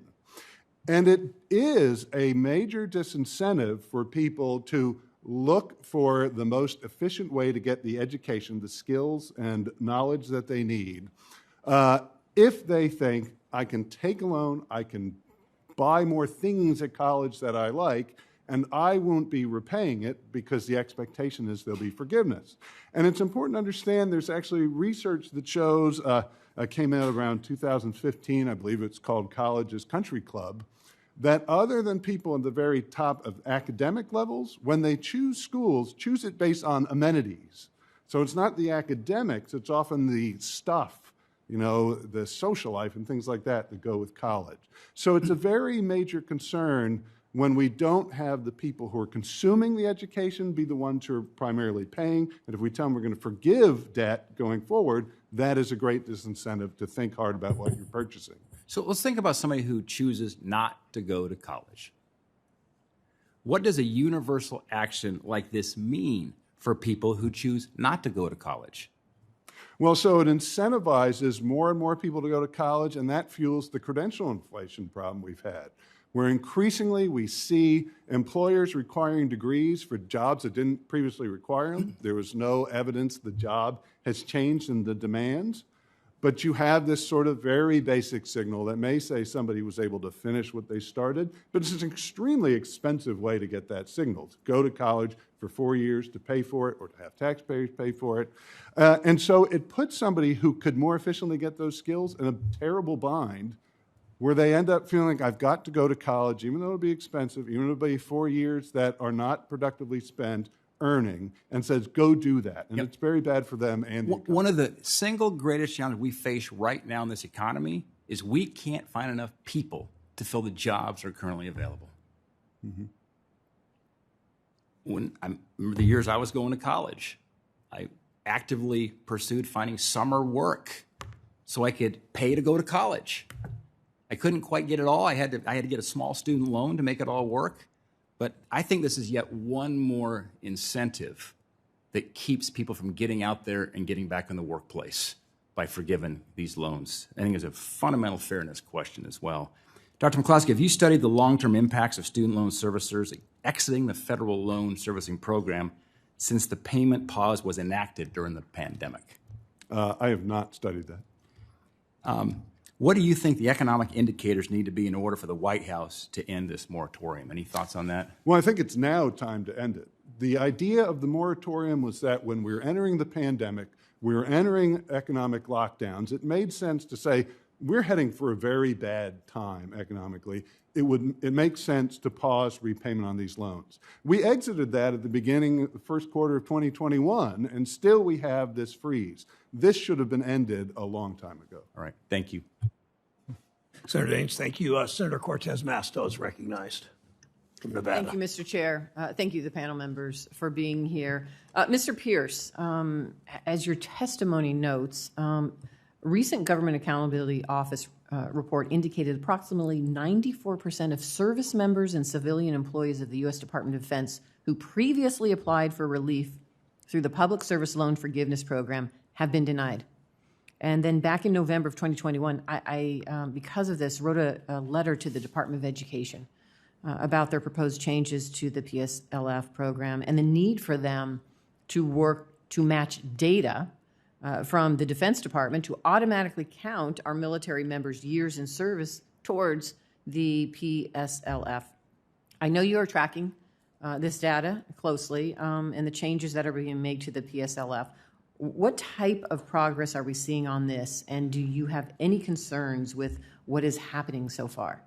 And it is a major disincentive for people to look for the most efficient way to get the education, the skills and knowledge that they need. If they think, I can take a loan, I can buy more things at college that I like, and I won't be repaying it because the expectation is there'll be forgiveness. And it's important to understand there's actually research that shows, came out around 2015, I believe it's called College's Country Club, that other than people at the very top of academic levels, when they choose schools, choose it based on amenities. So it's not the academics, it's often the stuff, the social life and things like that go with college. So it's a very major concern when we don't have the people who are consuming the education be the ones who are primarily paying. And if we tell them we're going to forgive debt going forward, that is a great disincentive to think hard about what you're purchasing. So let's think about somebody who chooses not to go to college. What does a universal action like this mean for people who choose not to go to college? Well, so it incentivizes more and more people to go to college, and that fuels the credential inflation problem we've had, where increasingly we see employers requiring degrees for jobs that didn't previously require them. There was no evidence the job has changed in the demands. But you have this sort of very basic signal that may say somebody was able to finish what they started, but it's an extremely expensive way to get that signal, to go to college for 4 years to pay for it or to have taxpayers pay for it. And so it puts somebody who could more efficiently get those skills in a terrible bind where they end up feeling like I've got to go to college, even though it'll be expensive, even though it'll be 4 years that are not productively spent earning, and says, go do that. And it's very bad for them and the economy. One of the single greatest challenges we face right now in this economy is we can't find enough people to fill the jobs that are currently available. Mm-hmm. I remember the years I was going to college, I actively pursued finding summer work so I could pay to go to college. I couldn't quite get it all. I had to get a small student loan to make it all work. But I think this is yet one more incentive that keeps people from getting out there and getting back in the workplace by forgiving these loans. I think it's a fundamental fairness question as well. Dr. Mccloskey, have you studied the long-term impacts of student loan servicers exiting the federal loan servicing program since the payment pause was enacted during the pandemic? I have not studied that. What do you think the economic indicators need to be in order for the White House to end this moratorium? Any thoughts on that? Well, I think it's now time to end it. The idea of the moratorium was that when we were entering the pandemic, we were entering economic lockdowns, it made sense to say, we're heading for a very bad time economically. It makes sense to pause repayment on these loans. We exited that at the beginning of the first quarter of 2021, and still we have this freeze. This should have been ended a long time ago. All right, thank you. Senator Daines, thank you. Senator Cortez Masto is recognized from Nevada. Thank you, Mr. Chair. Thank you, the panel members, for being here. Mr. Pearce, as your testimony notes, recent Government Accountability Office report indicated approximately 94% of service members and civilian employees of the U.S. Department of Defense who previously applied for relief through the Public Service Loan Forgiveness Program have been denied. And then back in November of 2021, I because of this, wrote a letter to the Department of Education about their proposed changes to the PSLF program and the need for them to work to match data from the Defense Department to automatically count our military members' years in service towards the PSLF. I know you are tracking this data closely and the changes that are being made to the PSLF. What type of progress are we seeing on this, and do you have any concerns with what is happening so far?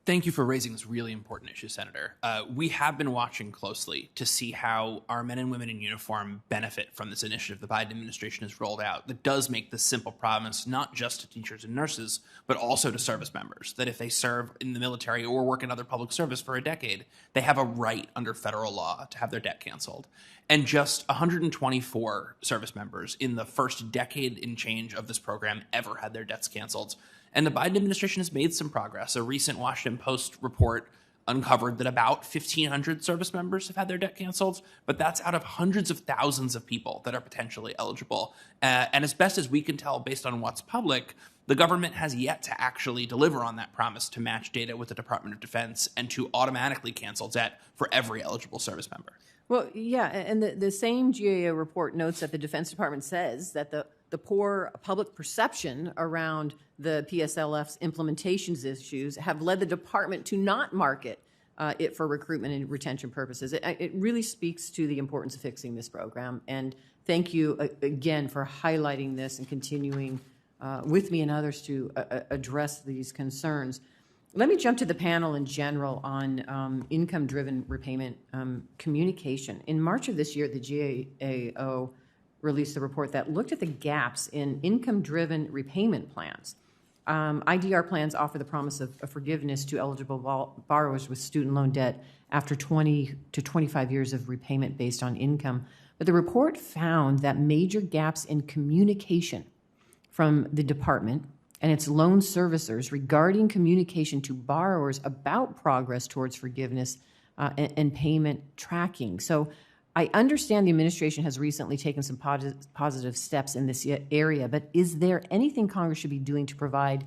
Thank you for raising this really important issue, Senator. We have been watching closely to see how our men and women in uniform benefit from this initiative the Biden administration has rolled out that does make this simple promise not just to teachers and nurses, but also to service members, that if they serve in the military or work in other public service for a decade, they have a right under federal law to have their debt canceled. And just 124 service members in the first decade in change of this program ever had their debts canceled. And the Biden administration has made some progress. A recent Washington Post report uncovered that about 1,500 service members have had their debt canceled, but that's out of hundreds of thousands of people that are potentially eligible. And as best as we can tell based on what's public, the government has yet to actually deliver on that promise to match data with the Department of Defense and to automatically cancel debt for every eligible service member. Well, yeah, and the same GAO report notes that the Defense Department says that the poor public perception around the PSLF's implementations issues have led the department to not market it for recruitment and retention purposes. It really speaks to the importance of fixing this program. And thank you again for highlighting this and continuing with me and others to address these concerns. Let me jump to the panel in general on income-driven repayment communication. In March of this year, the GAO released a report that looked at the gaps in income-driven repayment plans. IDR plans offer the promise of forgiveness to eligible borrowers with student loan debt after 20 to 25 years of repayment based on income. But the report found that major gaps in communication from the department and its loan servicers regarding communication to borrowers about progress towards forgiveness and payment tracking. So I understand the administration has recently taken some positive steps in this area, but is there anything Congress should be doing to provide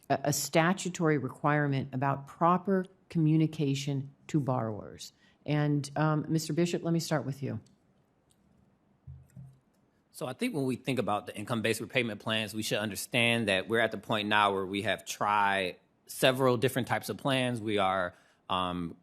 a statutory requirement about proper communication to borrowers? And Mr. Bishop, let me start with you. So I think when we think about the income-based repayment plans, we should understand that we're at the point now where we have tried several different types of plans. We are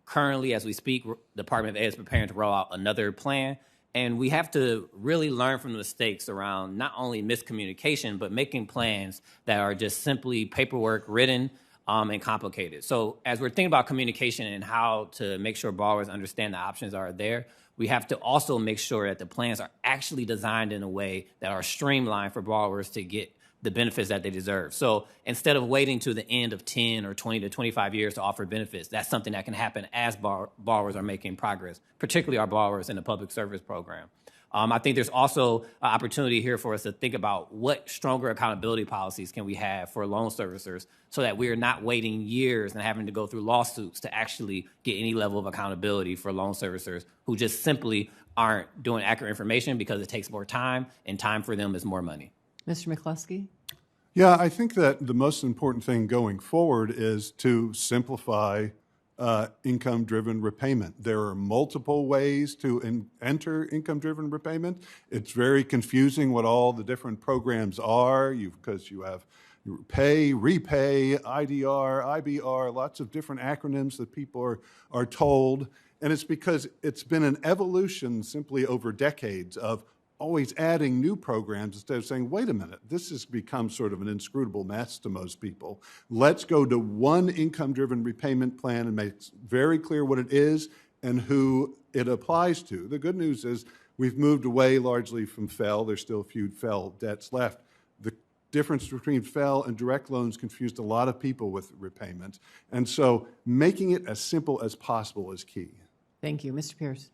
currently, as we speak, the Department of Ed is preparing to roll out another plan. And we have to really learn from the mistakes around not only miscommunication, but making plans that are just simply paperwork written and complicated. So as we're thinking about communication and how to make sure borrowers understand the options are there, we have to also make sure that the plans are actually designed in a way that are streamlined for borrowers to get the benefits that they deserve. So instead of waiting to the end of 10 or 20 to 25 years to offer benefits, that's something that can happen as borrowers are making progress, particularly our borrowers in the public service program. I think there's also an opportunity here for us to think about what stronger accountability policies can we have for loan servicers so that we are not waiting years and having to go through lawsuits to actually get any level of accountability for loan servicers who just simply aren't doing accurate information because it takes more time, and time for them is more money. Mr. Mccloskey? Yeah, I think that the most important thing going forward is to simplify income-driven repayment. There are multiple ways to enter income-driven repayment. It's very confusing what all the different programs are because you have pay, repay, IDR, IBR, lots of different acronyms that people are told. And it's because it's been an evolution simply over decades of always adding new programs instead of saying, wait a minute, this has become sort of an inscrutable mess to most people. Let's go to one income-driven repayment plan and make very clear what it is and who it applies to. The good news is we've moved away largely from FFEL. There's still a few FFEL debts left. The difference between FFEL and direct loans confused a lot of people with repayment. And so making it as simple as possible is key. Thank you. Mr. Pearce?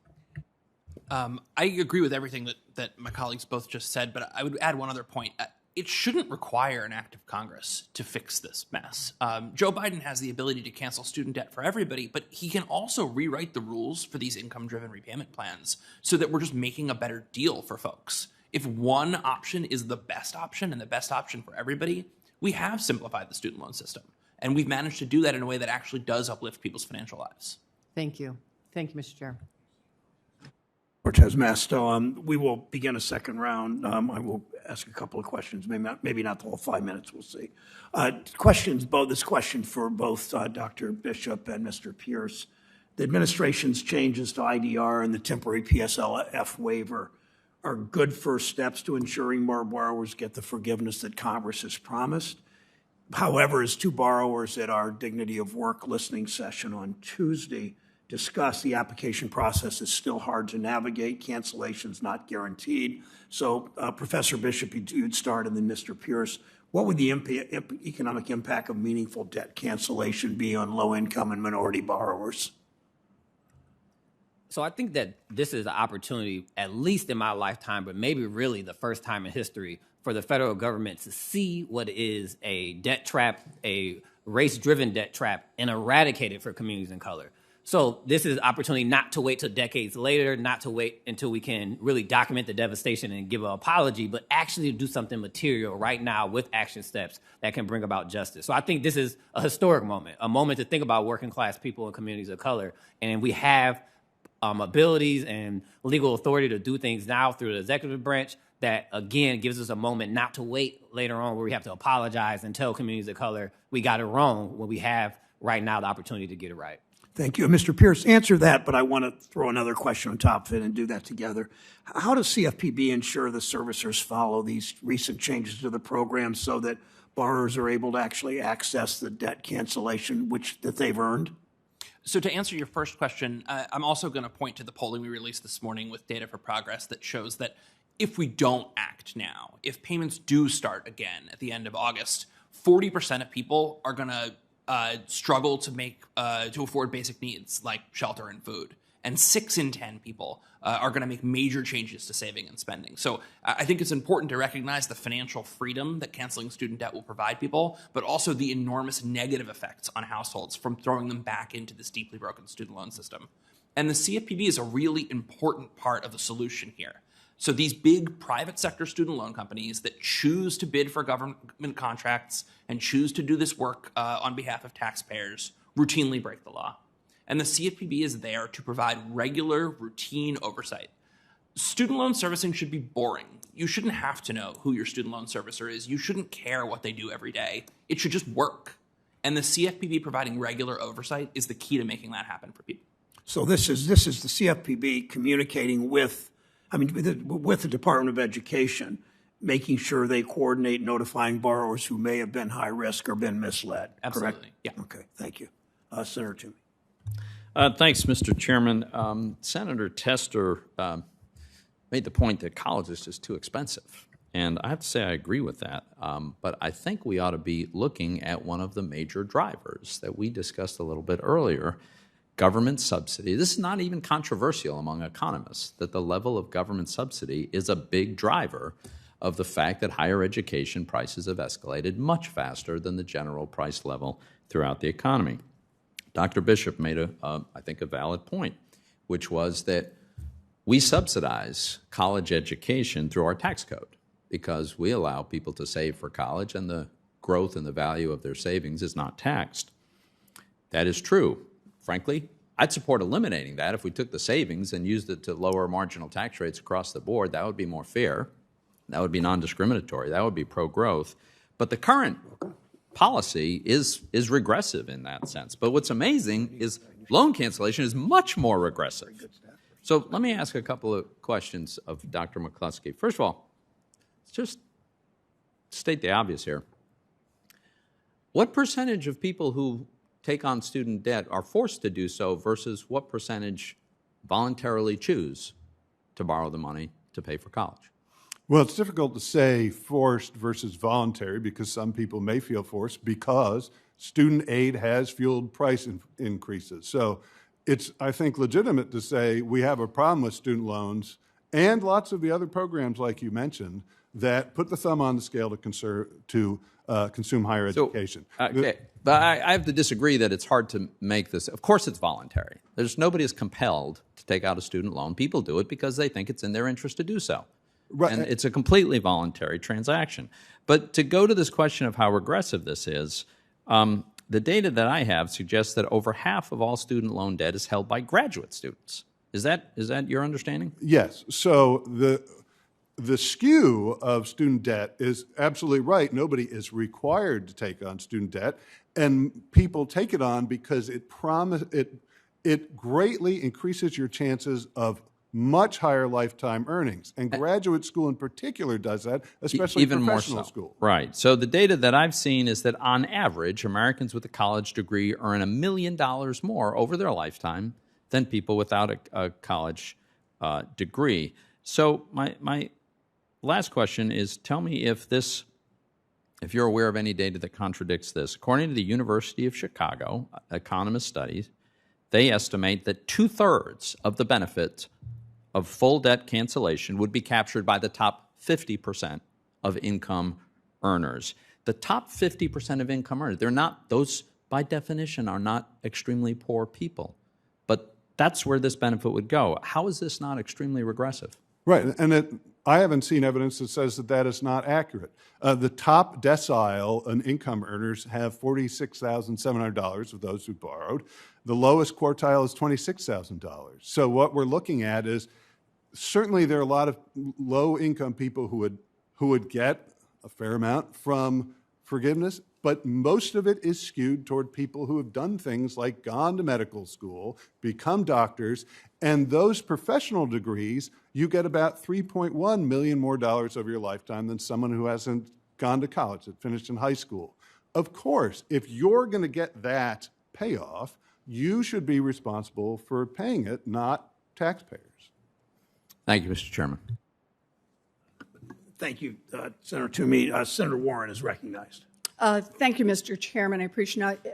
I agree with everything that my colleagues both just said, but I would add one other point. It shouldn't require an act of Congress to fix this mess. Joe Biden has the ability to cancel student debt for everybody, but he can also rewrite the rules for these income-driven repayment plans so that we're just making a better deal for folks. If one option is the best option and the best option for everybody, we have simplified the student loan system, and we've managed to do that in a way that actually does uplift people's financial lives. Thank you. Thank you, Mr. Chair. Cortez Masto. We will begin a second round. I will ask a couple of questions, maybe not the whole 5 minutes, we'll see. This question for both Dr. Bishop and Mr. Pearce. The administration's changes to IDR and the temporary PSLF waiver are good first steps to ensuring more borrowers get the forgiveness that Congress has promised. However, as two borrowers at our Dignity of Work listening session on Tuesday discussed, the application process is still hard to navigate. Cancellation's not guaranteed. So, Professor Bishop, you'd start, and then Mr. Pearce. What would the economic impact of meaningful debt cancellation be on low-income and minority borrowers? So I think that this is an opportunity, at least in my lifetime, but maybe really the first time in history, for the federal government to see what is a debt trap, a race-driven debt trap, and eradicate it for communities of color. So this is an opportunity not to wait till decades later, not to wait until we can really document the devastation and give an apology, but actually do something material right now with action steps that can bring about justice. So I think this is a historic moment, a moment to think about working class people and communities of color. And we have abilities and legal authority to do things now through the executive branch that, again, gives us a moment not to wait later on where we have to apologize and tell communities of color we got it wrong when we have right now the opportunity to get it right. Thank you. Mr. Pearce, answer that, but I want to throw another question on top of it and do that together. How does CFPB ensure the servicers follow these recent changes to the program so that borrowers are able to actually access the debt cancellation that they've earned? So to answer your first question, I'm also going to point to the polling we released this morning with Data for Progress that shows that if we don't act now, if payments do start again at the end of August, 40% of people are going to struggle to afford basic needs like shelter and food. And 6 in 10 people are going to make major changes to saving and spending. So I think it's important to recognize the financial freedom that canceling student debt will provide people, but also the enormous negative effects on households from throwing them back into this deeply broken student loan system. And the CFPB is a really important part of the solution here. So these big private sector student loan companies that choose to bid for government contracts and choose to do this work on behalf of taxpayers routinely break the law. And the CFPB is there to provide regular, routine oversight. Student loan servicing should be boring. You shouldn't have to know who your student loan servicer is. You shouldn't care what they do every day. It should just work. And the CFPB providing regular oversight is the key to making that happen for people. So this is the CFPB communicating with the Department of Education, making sure they coordinate notifying borrowers who may have been high risk or been misled. Absolutely. Correct? Yeah. Okay. Thank you. Senator Toomey. Thanks, Mr. Chairman. Senator Tester made the point that college is just too expensive. And I have to say I agree with that. But I think we ought to be looking at one of the major drivers that we discussed a little bit earlier, government subsidy. This is not even controversial among economists, that the level of government subsidy is a big driver of the fact that higher education prices have escalated much faster than the general price level throughout the economy. Dr. Bishop made I think, a valid point, which was that we subsidize college education through our tax code because we allow people to save for college and the growth and the value of their savings is not taxed. That is true. Frankly, I'd support eliminating that. If we took the savings and used it to lower marginal tax rates across the board, that would be more fair. That would be non-discriminatory. That would be pro-growth. But the current policy is regressive in that sense. But what's amazing is loan cancellation is much more regressive. So let me ask a couple of questions of Dr. Mccloskey. First of all, let's just state the obvious here. What percentage of people who take on student debt are forced to do so versus what percentage voluntarily choose to borrow the money to pay for college? Well, it's difficult to say forced versus voluntary because some people may feel forced because student aid has fueled price increases. So it's, I think, legitimate to say we have a problem with student loans and lots of the other programs like you mentioned that put the thumb on the scale to consume higher education. Okay, but I have to disagree that it's hard to make this. Of course it's voluntary. Nobody is compelled to take out a student loan. People do it because they think it's in their interest to do so. Right. And it's a completely voluntary transaction. But to go to this question of how regressive this is, the data that I have suggests that over half of all student loan debt is held by graduate students. Is that your understanding? Yes. So the skew of student debt is absolutely right. Nobody is required to take on student debt, and people take it on because it greatly increases your chances of much higher lifetime earnings. And graduate school in particular does that, especially even professional more so. school. Right. So the data that I've seen is that on average, Americans with a college degree earn $1 million more over their lifetime than people without a college degree. So my last question is, tell me if you're aware of any data that contradicts this. According to the University of Chicago economist studies, they estimate that 2/3 of the benefits of full debt cancellation would be captured by the top 50% of income earners. The top 50% of income earners, those by definition are not extremely poor people. But that's where this benefit would go. How is this not extremely regressive? Right, and I haven't seen evidence that says that is not accurate. The top decile in income earners have $46,700 of those who borrowed. The lowest quartile is $26,000. So what we're looking at is certainly there are a lot of low-income people who would get a fair amount from forgiveness, but most of it is skewed toward people who have done things like gone to medical school, become doctors, and those professional degrees, you get about $3.1 million more over your lifetime than someone who hasn't gone to college, that finished in high school. Of course, if you're going to get that payoff, you should be responsible for paying it, not taxpayers. Thank you, Mr. Chairman. Thank you, Senator Toomey. Senator Warren is recognized. Thank you, Mr. Chairman. I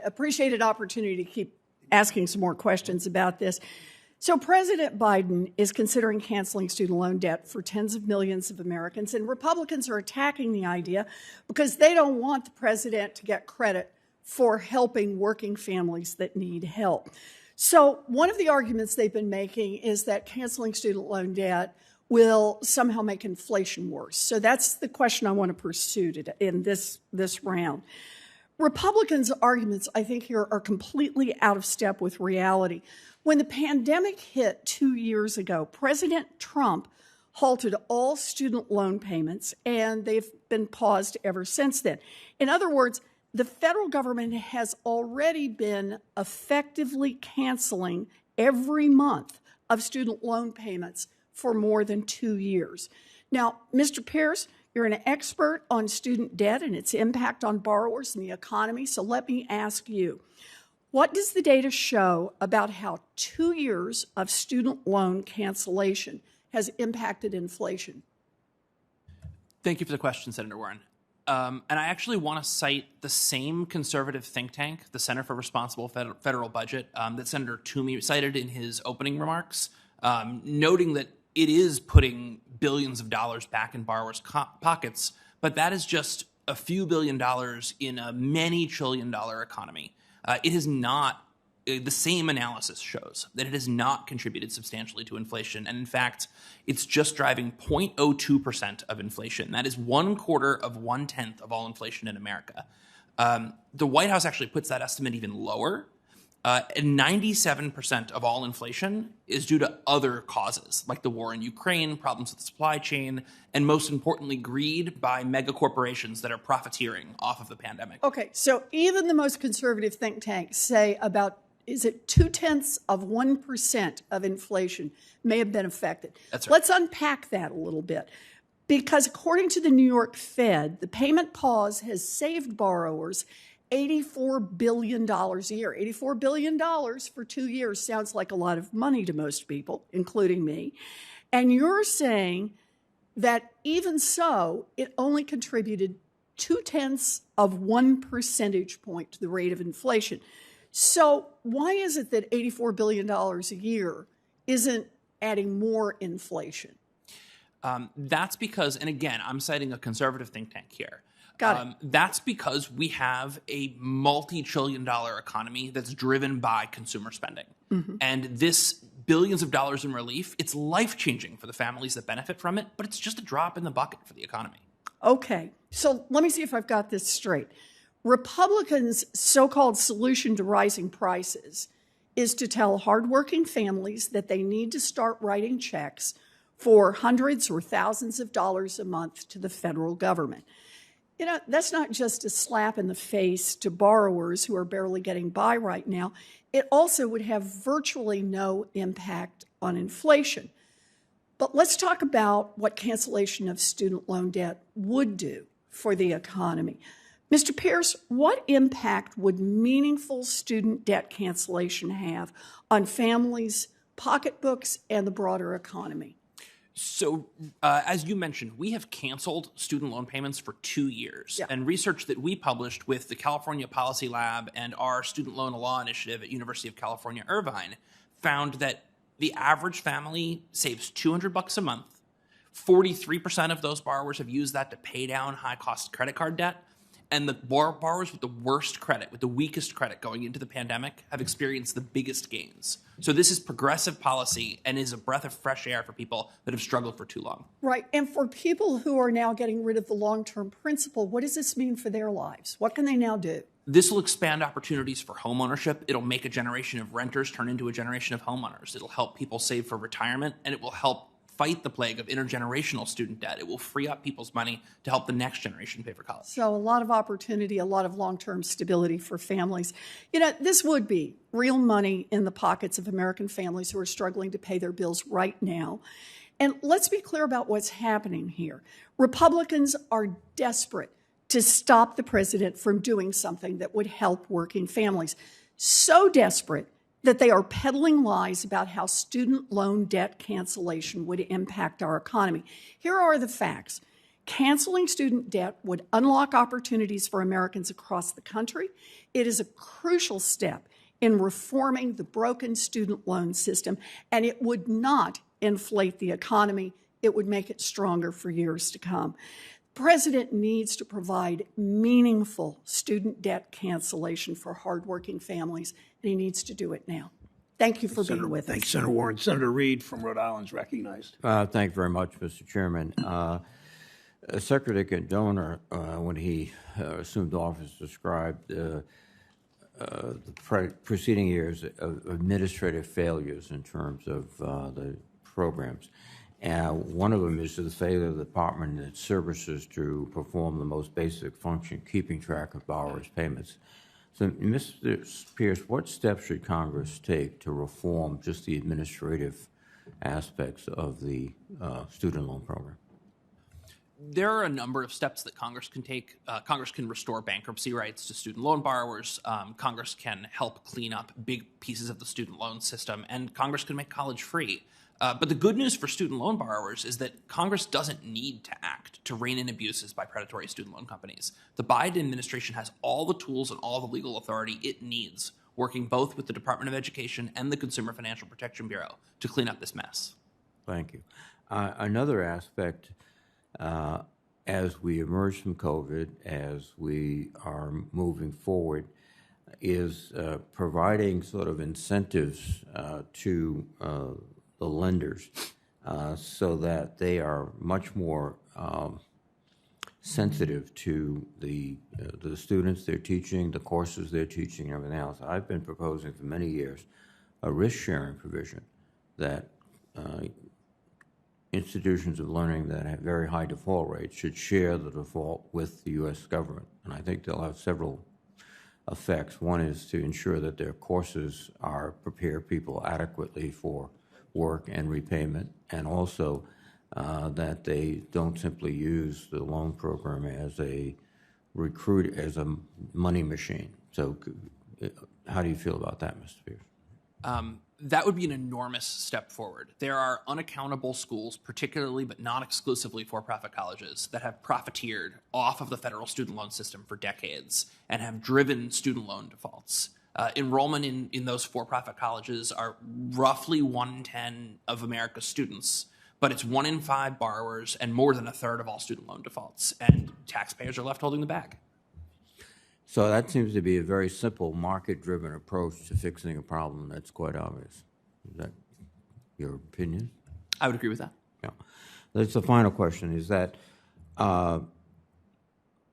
appreciate an opportunity to keep asking some more questions about this. So President Biden is considering canceling student loan debt for tens of millions of Americans, and Republicans are attacking the idea because they don't want the president to get credit for helping working families that need help. So one of the arguments they've been making is that canceling student loan debt will somehow make inflation worse. So that's the question I want to pursue in this round. Republicans' arguments, I think, here are completely out of step with reality. When the pandemic hit 2 years ago, President Trump halted all student loan payments, and they've been paused ever since then. In other words, the federal government has already been effectively canceling every month of student loan payments for more than 2 years. Now, Mr. Pearce, you're an expert on student debt and its impact on borrowers and the economy, so let me ask you, what does the data show about how 2 years of student loan cancellation has impacted inflation? Thank you for the question, Senator Warren. And I actually want to cite the same conservative think tank, the Center for Responsible Federal Budget, that Senator Toomey cited in his opening remarks, noting that it is putting billions of dollars back in borrowers' pockets, but that is just a few $billion in a many trillion-dollar economy. It has not, the same analysis shows that it has not contributed substantially to inflation. And in fact, it's just driving 0.02% of inflation. That is 1/4 of 1/10 of all inflation in America. The White House actually puts that estimate even lower. And 97% of all inflation is due to other causes, like the war in Ukraine, problems with the supply chain, and most importantly, greed by mega corporations that are profiteering off of the pandemic. Okay, so even the most conservative think tanks say about, is it 0.2% of inflation may have been affected. That's right. Let's unpack that a little bit. Because according to the New York Fed, the payment pause has saved borrowers $84 billion a year. $84 billion for 2 years sounds like a lot of money to most people, including me. And you're saying that even so, it only contributed 0.2 percentage point to the rate of inflation. So why is it that $84 billion a year isn't adding more inflation? That's because, and again, I'm citing a conservative think tank here. Got it. That's because we have a multi-trillion-dollar economy that's driven by consumer spending. Mm-hmm. And this billions of dollars in relief, it's life-changing for the families that benefit from it, but it's just a drop in the bucket for the economy. Okay, so let me see if I've got this straight. Republicans' so-called solution to rising prices is to tell hardworking families that they need to start writing checks for hundreds or thousands of dollars a month to the federal government. You know, that's not just a slap in the face to borrowers who are barely getting by right now. It also would have virtually no impact on inflation. But let's talk about what cancellation of student loan debt would do for the economy. Mr. Pearce, what impact would meaningful student debt cancellation have on families' pocketbooks and the broader economy? So, as you mentioned, we have canceled student loan payments for 2 years. Yeah. And research that we published with the California Policy Lab and our Student Loan Law Initiative at University of California, Irvine, found that the average family saves $200 a month. 43% of those borrowers have used that to pay down high-cost credit card debt. And the borrowers with the worst credit, with the weakest credit going into the pandemic, have experienced the biggest gains. So this is progressive policy and is a breath of fresh air for people that have struggled for too long. Right. And for people who are now getting rid of the long-term principal, what does this mean for their lives? What can they now do? This will expand opportunities for homeownership. It'll make a generation of renters turn into a generation of homeowners. It'll help people save for retirement, and it will help fight the plague of intergenerational student debt. It will free up people's money to help the next generation pay for college. So a lot of opportunity, a lot of long-term stability for families. You know, this would be real money in the pockets of American families who are struggling to pay their bills right now. And let's be clear about what's happening here. Republicans are desperate to stop the president from doing something that would help working families. So desperate that they are peddling lies about how student loan debt cancellation would impact our economy. Here are the facts. Canceling student debt would unlock opportunities for Americans across the country. It is a crucial step in reforming the broken student loan system, and it would not inflate the economy. It would make it stronger for years to come. The president needs to provide meaningful student debt cancellation for hardworking families, and he needs to do it now. Thank you for being with us. Thanks, Senator Warren. Senator Reed from Rhode Island is recognized. Thank you very much, Mr. Chairman. Secretary Donor, when he assumed office, described the preceding years of administrative failures in terms of the programs. One of them is the failure of the department and its services to perform the most basic function, keeping track of borrowers' payments. So, Mr. Pearce, what steps should Congress take to reform just the administrative aspects of the student loan program? There are a number of steps that Congress can take. Congress can restore bankruptcy rights to student loan borrowers. Congress can help clean up big pieces of the student loan system, and Congress can make college free. But the good news for student loan borrowers is that Congress doesn't need to act to rein in abuses by predatory student loan companies. The Biden administration has all the tools and all the legal authority it needs, working both with the Department of Education and the Consumer Financial Protection Bureau to clean up this mess. Thank you. Another aspect, as we emerge from COVID, as we are moving forward, is providing sort of incentives to the lenders so that they are much more sensitive to the students they're teaching, the courses they're teaching, and everything else. I've been proposing for many years a risk-sharing provision that institutions of learning that have very high default rates should share the default with the U.S. government. And I think they'll have several effects. One is to ensure that their courses prepare people adequately for work and repayment, and also that they don't simply use the loan program as a money machine. So how do you feel about that, Mr. Pearce? That would be an enormous step forward. There are unaccountable schools, particularly but not exclusively for-profit colleges, that have profiteered off of the federal student loan system for decades and have driven student loan defaults. Enrollment in those for-profit colleges are roughly 1/10 of America's students, but it's 1 in 5 borrowers and more than 1/3 of all student loan defaults, and taxpayers are left holding the bag. So that seems to be a very simple market-driven approach to fixing a problem that's quite obvious. Is that your opinion? I would agree with that. Yeah. That's the final question, is that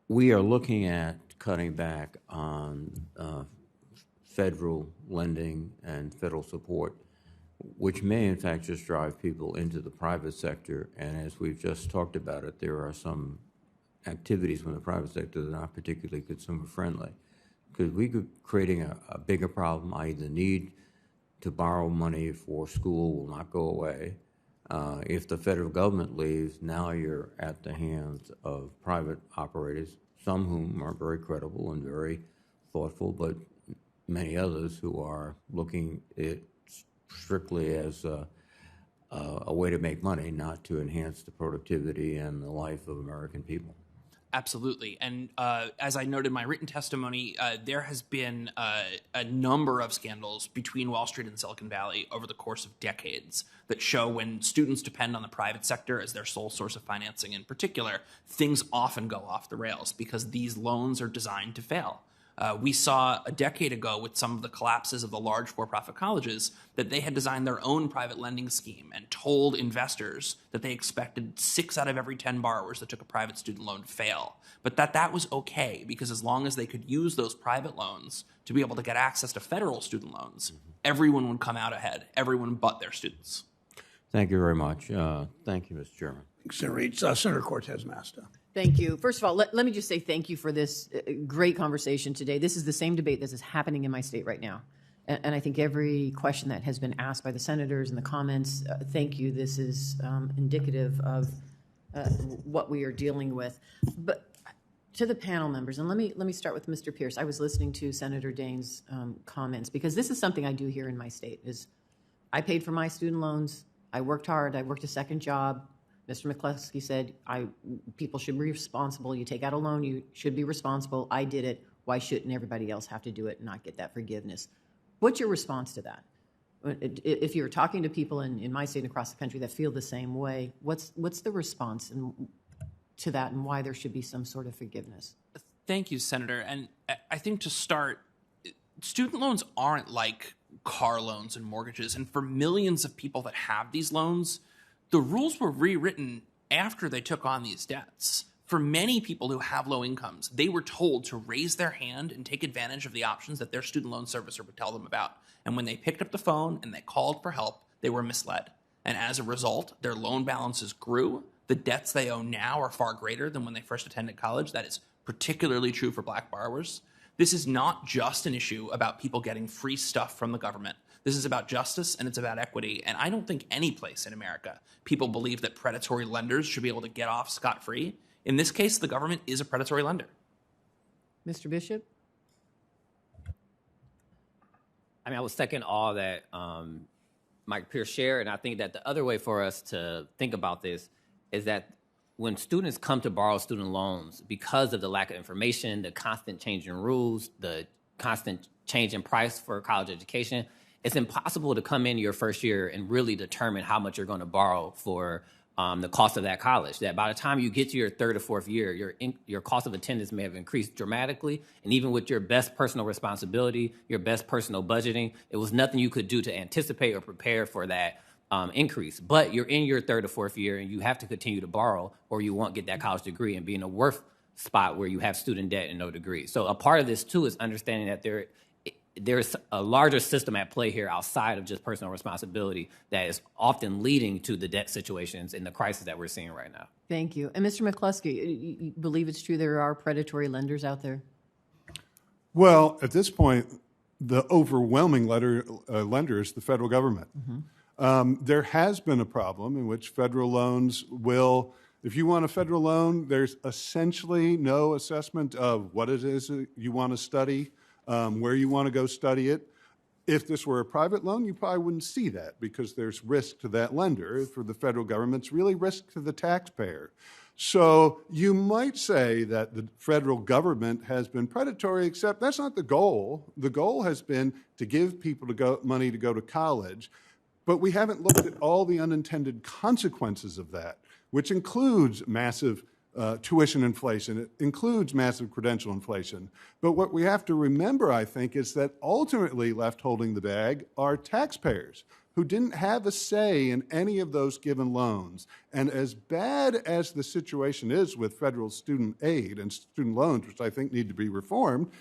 we are looking at cutting back on federal lending and federal support, which may in fact just drive people into the private sector. And as we've just talked about it, there are some activities from the private sector that are not particularly consumer friendly. Because we could creating a bigger problem, i.e. the need to borrow money for school will not go away. If the federal government leaves, now you're at the hands of private operators, some whom are very credible and very thoughtful, but many others who are looking at it strictly as a way to make money, not to enhance the productivity and the life of American people. Absolutely. And as I noted in my written testimony, there has been a number of scandals between Wall Street and Silicon Valley over the course of decades that show when students depend on the private sector as their sole source of financing in particular, things often go off the rails because these loans are designed to fail. We saw a decade ago with some of the collapses of the large for-profit colleges that they had designed their own private lending scheme and told investors that they expected 6 out of every 10 borrowers that took a private student loan to fail, but that was okay because as long as they could use those private loans to be able to get access to federal student loans, everyone would come out ahead, everyone but their students. Thank you very much. Thank you, Mr. Chairman. Senator Cortez Masto. Thank you. First of all, let me just say thank you for this great conversation today. This is the same debate that is happening in my state right now. And I think every question that has been asked by the senators and the comments, thank you. This is indicative of what we are dealing with. But to the panel members, and let me start with Mr. Pearce. I was listening to Senator Daines' comments because this is something I do here in my state. Is I paid for my student loans. I worked hard. I worked a second job. Mr. Mccloskey said people should be responsible. You take out a loan, you should be responsible. I did it. Why shouldn't everybody else have to do it and not get that forgiveness? What's your response to that? If you're talking to people in my state and across the country that feel the same way, what's the response to that and why there should be some sort of forgiveness? Thank you, Senator. And I think to start, student loans aren't like car loans and mortgages. And for millions of people that have these loans, the rules were rewritten after they took on these debts. For many people who have low incomes, they were told to raise their hand and take advantage of the options that their student loan servicer would tell them about. And when they picked up the phone and they called for help, they were misled. And as a result, their loan balances grew. The debts they owe now are far greater than when they first attended college. That is particularly true for Black borrowers. This is not just an issue about people getting free stuff from the government. This is about justice and it's about equity. And I don't think any place in America people believe that predatory lenders should be able to get off scot-free. In this case, the government is a predatory lender. Mr. Bishop? I mean, I would second all that Mike Pearce shared, and I think that the other way for us to think about this is that when students come to borrow student loans, because of the lack of information, the constant change in rules, the constant change in price for college education, it's impossible to come in your first year and really determine how much you're going to borrow for the cost of that college. That by the time you get to your third or fourth year, your cost of attendance may have increased dramatically. And even with your best personal responsibility, your best personal budgeting, it was nothing you could do to anticipate or prepare for that increase. But you're in your third or fourth year and you have to continue to borrow or you won't get that college degree and be in a worse spot where you have student debt and no degree. So a part of this too is understanding that there's a larger system at play here outside of just personal responsibility that is often leading to the debt situations and the crisis that we're seeing right now. Thank you. And Mr. Mccloskey, you believe it's true there are predatory lenders out there? Well, at this point, the overwhelming lender is the federal government. Mm-hmm. There has been a problem in which federal loans will, if you want a federal loan, there's essentially no assessment of what it is you want to study, where you want to go study it. If this were a private loan, you probably wouldn't see that because there's risk to that lender. For the federal government, it's really risk to the taxpayer. So you might say that the federal government has been predatory, except that's not the goal. The goal has been to give people money to go to college, but we haven't looked at all the unintended consequences of that, which includes massive tuition inflation. It includes massive credential inflation. But what we have to remember, I think, is that ultimately left holding the bag are taxpayers who didn't have a say in any of those given loans. And as bad as the situation is with federal student aid and student loans, which I think need to be reformed,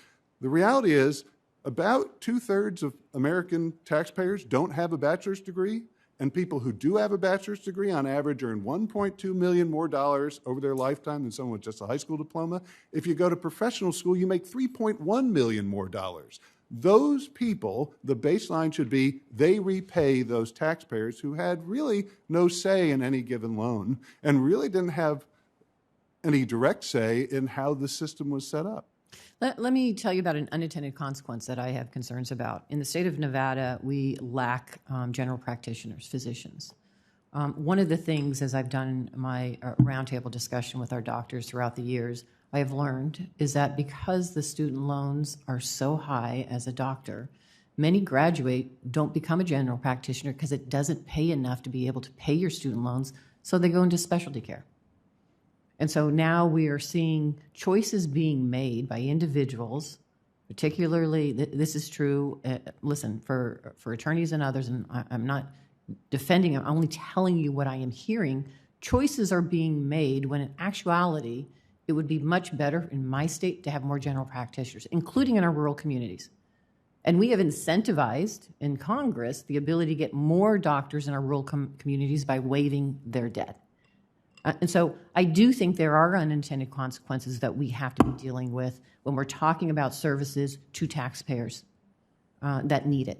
the reality is about 2/3 of American taxpayers don't have a bachelor's degree. And people who do have a bachelor's degree on average earn $1.2 million more over their lifetime than someone with just a high school diploma. If you go to professional school, you make $3.1 million more. Those people, the baseline should be they repay those taxpayers who had really no say in any given loan and really didn't have any direct say in how the system was set up. Let me tell you about an unintended consequence that I have concerns about. In the state of Nevada, we lack general practitioners, physicians. One of the things, as I've done my roundtable discussion with our doctors throughout the years, I have learned is that because the student loans are so high as a doctor, many graduate, don't become a general practitioner because it doesn't pay enough to be able to pay your student loans, so they go into specialty care. And so now we are seeing choices being made by individuals, particularly, this is true, listen, for attorneys and others, and I'm not defending, I'm only telling you what I am hearing, choices are being made when in actuality, it would be much better in my state to have more general practitioners, including in our rural communities. And we have incentivized in Congress the ability to get more doctors in our rural communities by waiving their debt. And so I do think there are unintended consequences that we have to be dealing with when we're talking about services to taxpayers that need it,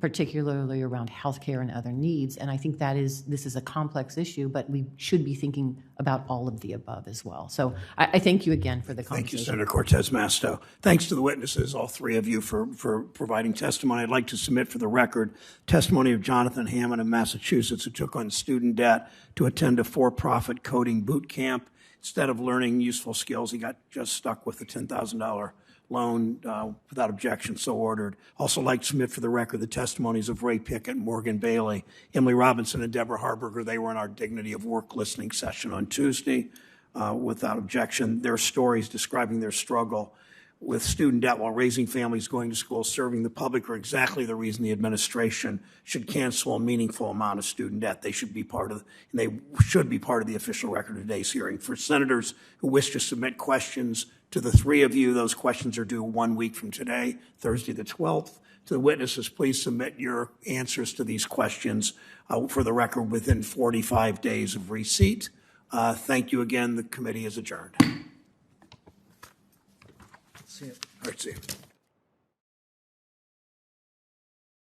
particularly around healthcare and other needs. And I think this is a complex issue, but we should be thinking about all of the above as well. So I thank you again for the conversation. Thank you, Senator Cortez Masto. Thanks to the witnesses, all three of you, for providing testimony. I'd like to submit for the record testimony of Jonathan Hammond of Massachusetts, who took on student debt to attend a for-profit coding boot camp. Instead of learning useful skills, he got just stuck with the $10,000 loan without objection, so ordered. Also like to submit for the record the testimonies of Ray Pickett, Morgan Bailey, Emily Robinson, and Deborah Harberger. They were in our Dignity of Work listening session on Tuesday without objection. Their stories describing their struggle with student debt while raising families, going to school, serving the public are exactly the reason the administration should cancel a meaningful amount of student debt. They should be part of the official record of today's hearing. For senators who wish to submit questions to the three of you, those questions are due 1 week from today, Thursday the 12th. To the witnesses, please submit your answers to these questions for the record within 45 days of receipt. Thank you again. The committee is adjourned. See you. All right, see you.